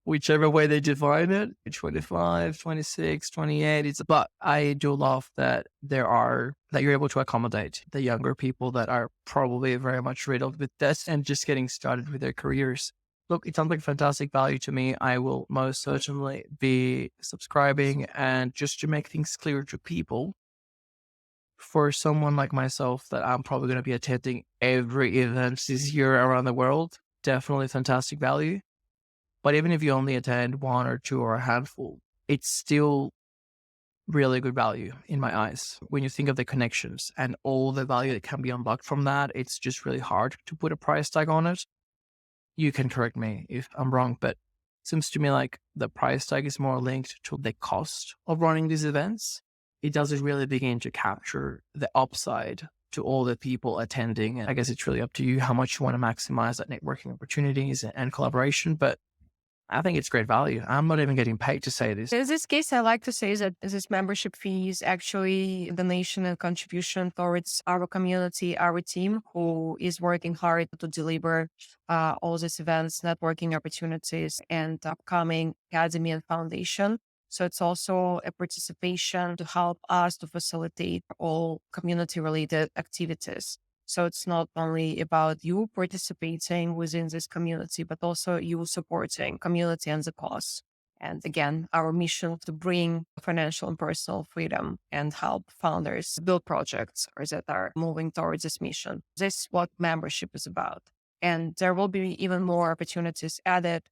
Speaker 2: whichever way they define it, 25, 26, 28. But I do love that you're able to accommodate the younger people that are probably very much riddled with this and just getting started with their careers. Look, it sounds like fantastic value to me. I will most certainly be subscribing. And just to make things clear to people, for someone like myself that I'm probably going to be attending every event this year around the world, definitely fantastic value. But even if you only attend one or two or a handful, it's still really good value in my eyes. When you think of the connections and all the value that can be unlocked from that, it's just really hard to put a price tag on it. You can correct me if I'm wrong, but it seems to me like the price tag is more linked to the cost of running these events. It doesn't really begin to capture the upside to all the people attending. And I guess it's really up to you how much you want to maximize that networking opportunities and collaboration. But I think it's great value. I'm not even getting paid to say this.
Speaker 1: In this case, I like to say that this membership fee is actually a donation and contribution towards our community, our team, who is working hard to deliver all these events, networking opportunities, and upcoming academy and foundation. So it's also a participation to help us to facilitate all community-related activities. So it's not only about you participating within this community, but also you supporting community and the cause. And again, our mission to bring financial and personal freedom and help founders build projects or that are moving towards this mission. This is what membership is about. And there will be even more opportunities added.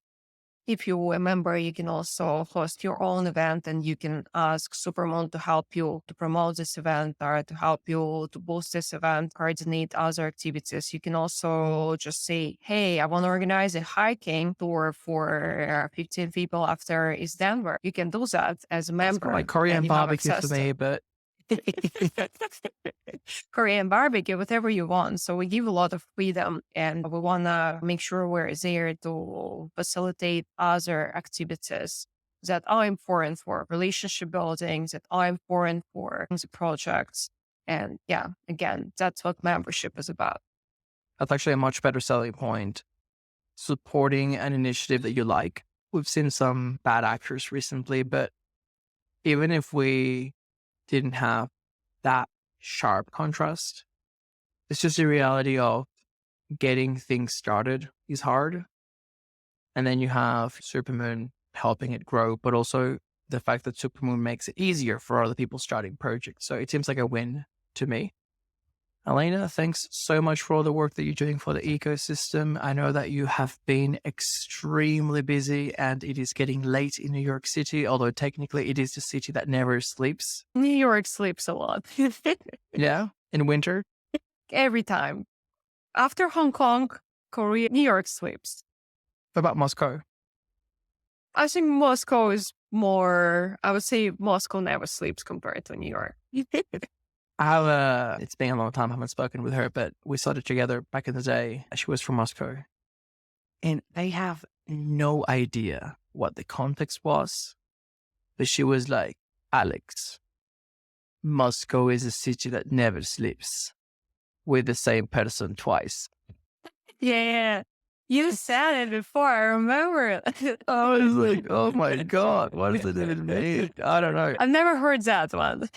Speaker 1: If you're a member, you can also host your own event and you can ask Supermoon to help you to promote this event or to help you to boost this event, coordinate other activities. You can also just say, hey, I want to organize a hiking tour for 15 people after East Denver. You can do that as a member.
Speaker 2: Like Korean barbecue for me, but
Speaker 1: Korean barbecue, whatever you want. So we give a lot of freedom and we want to make sure we're there to facilitate other activities that are important for relationship building, that are important for the projects. And yeah, again, that's what membership is about.
Speaker 2: that's actually a much better selling point. Supporting an initiative that you like. We've seen some bad actors recently, but even if we didn't have that sharp contrast, it's just the reality of getting things started is hard. And then you have Supermoon helping it grow, but also the fact that Supermoon makes it easier for other people starting projects. So it seems like a win to me. Elena, thanks so much for all the work that you're doing for the ecosystem. I know that you have been extremely busy and it is getting late in New York City, although technically it is the city that never sleeps.
Speaker 1: New York sleeps a lot.
Speaker 2: Yeah, in winter.
Speaker 1: Every time. After Hong Kong, Korea, New York sleeps.
Speaker 2: What about Moscow?
Speaker 1: I think Moscow is more, I would say Moscow never sleeps compared to New York.
Speaker 2: It's been a long time I haven't spoken with her, but we started together back in the day. She was from Moscow. And I have no idea what the context was, but she was like, Alex, Moscow is a city that never sleeps with the same person twice.
Speaker 1: Yeah. You said it before, I remember.
Speaker 2: I was like, oh my God, what does it even mean? I don't know.
Speaker 1: I've never heard that one.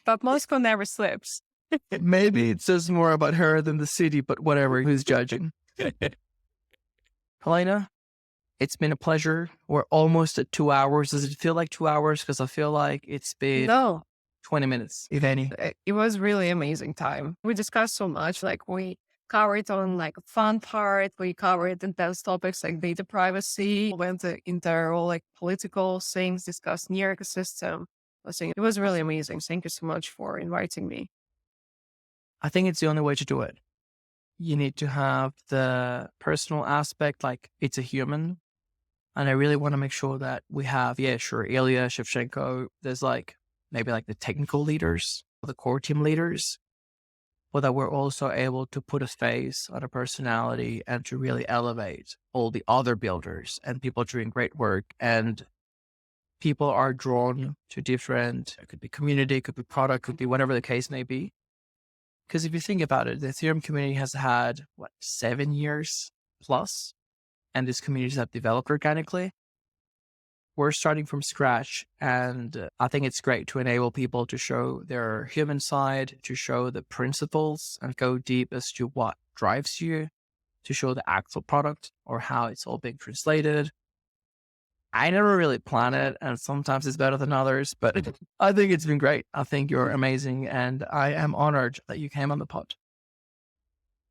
Speaker 1: But Moscow never sleeps.
Speaker 2: Maybe it says more about her than the city, but whatever, who's judging? Helena, it's been a pleasure. We're almost at 2 hours. Does it feel like 2 hours? Because I feel like it's been
Speaker 1: No.
Speaker 2: 20 minutes, if any.
Speaker 1: It was really amazing time. We discussed so much. Like we covered on like fun part. We covered intense topics like data privacy. Went into all like political things, discussed near ecosystem. I think it was really amazing. Thank you so much for inviting me.
Speaker 2: I think it's the only way to do it. You need to have the personal aspect, like it's a human. And I really want to make sure that we have, yeah, sure, Ilya, Shevchenko, there's like maybe like the technical leaders, the core team leaders, but that we're also able to put a face on a personality and to really elevate all the other builders and people doing great work. And people are drawn to different, it could be community, it could be product, could be whatever the case may be. Because if you think about it, the Ethereum community has had, 7 years plus, and these communities have developed organically. We're starting from scratch, and I think it's great to enable people to show their human side, to show the principles and go deep as to what drives you, to show the actual product or how it's all being translated. I never really plan it, and sometimes it's better than others, but I think it's been great. I think you're amazing, and I am honored that you came on the pod.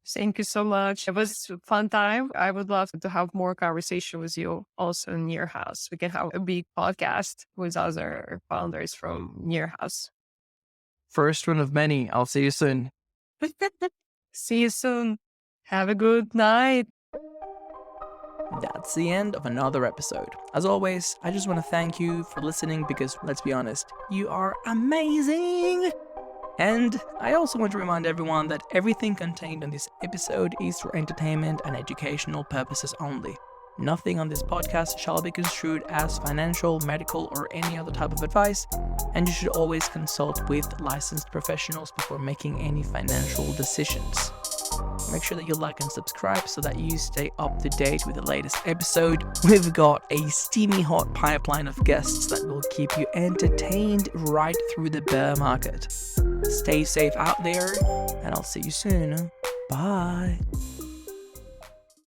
Speaker 1: Thank you so much. It was a fun time. I would love to have more conversation with you also in Near House. We can have a big podcast with other founders from Near House.
Speaker 2: First one of many. I'll see you soon.
Speaker 1: See you soon. Have a good night.
Speaker 2: That's the end of another episode. As always, I just want to thank you for listening because, let's be honest, you are amazing! And I also want to remind everyone that everything contained in this episode is for entertainment and educational purposes only. Nothing on this podcast shall be construed as financial, medical, or any other type of advice, and you should always consult with licensed professionals before making any financial decisions. Make sure that you like and subscribe so that you stay up to date with the latest episode. We've got a steamy hot pipeline of guests that will keep you entertained right through the bear market. Stay safe out there, and I'll see you soon. Bye.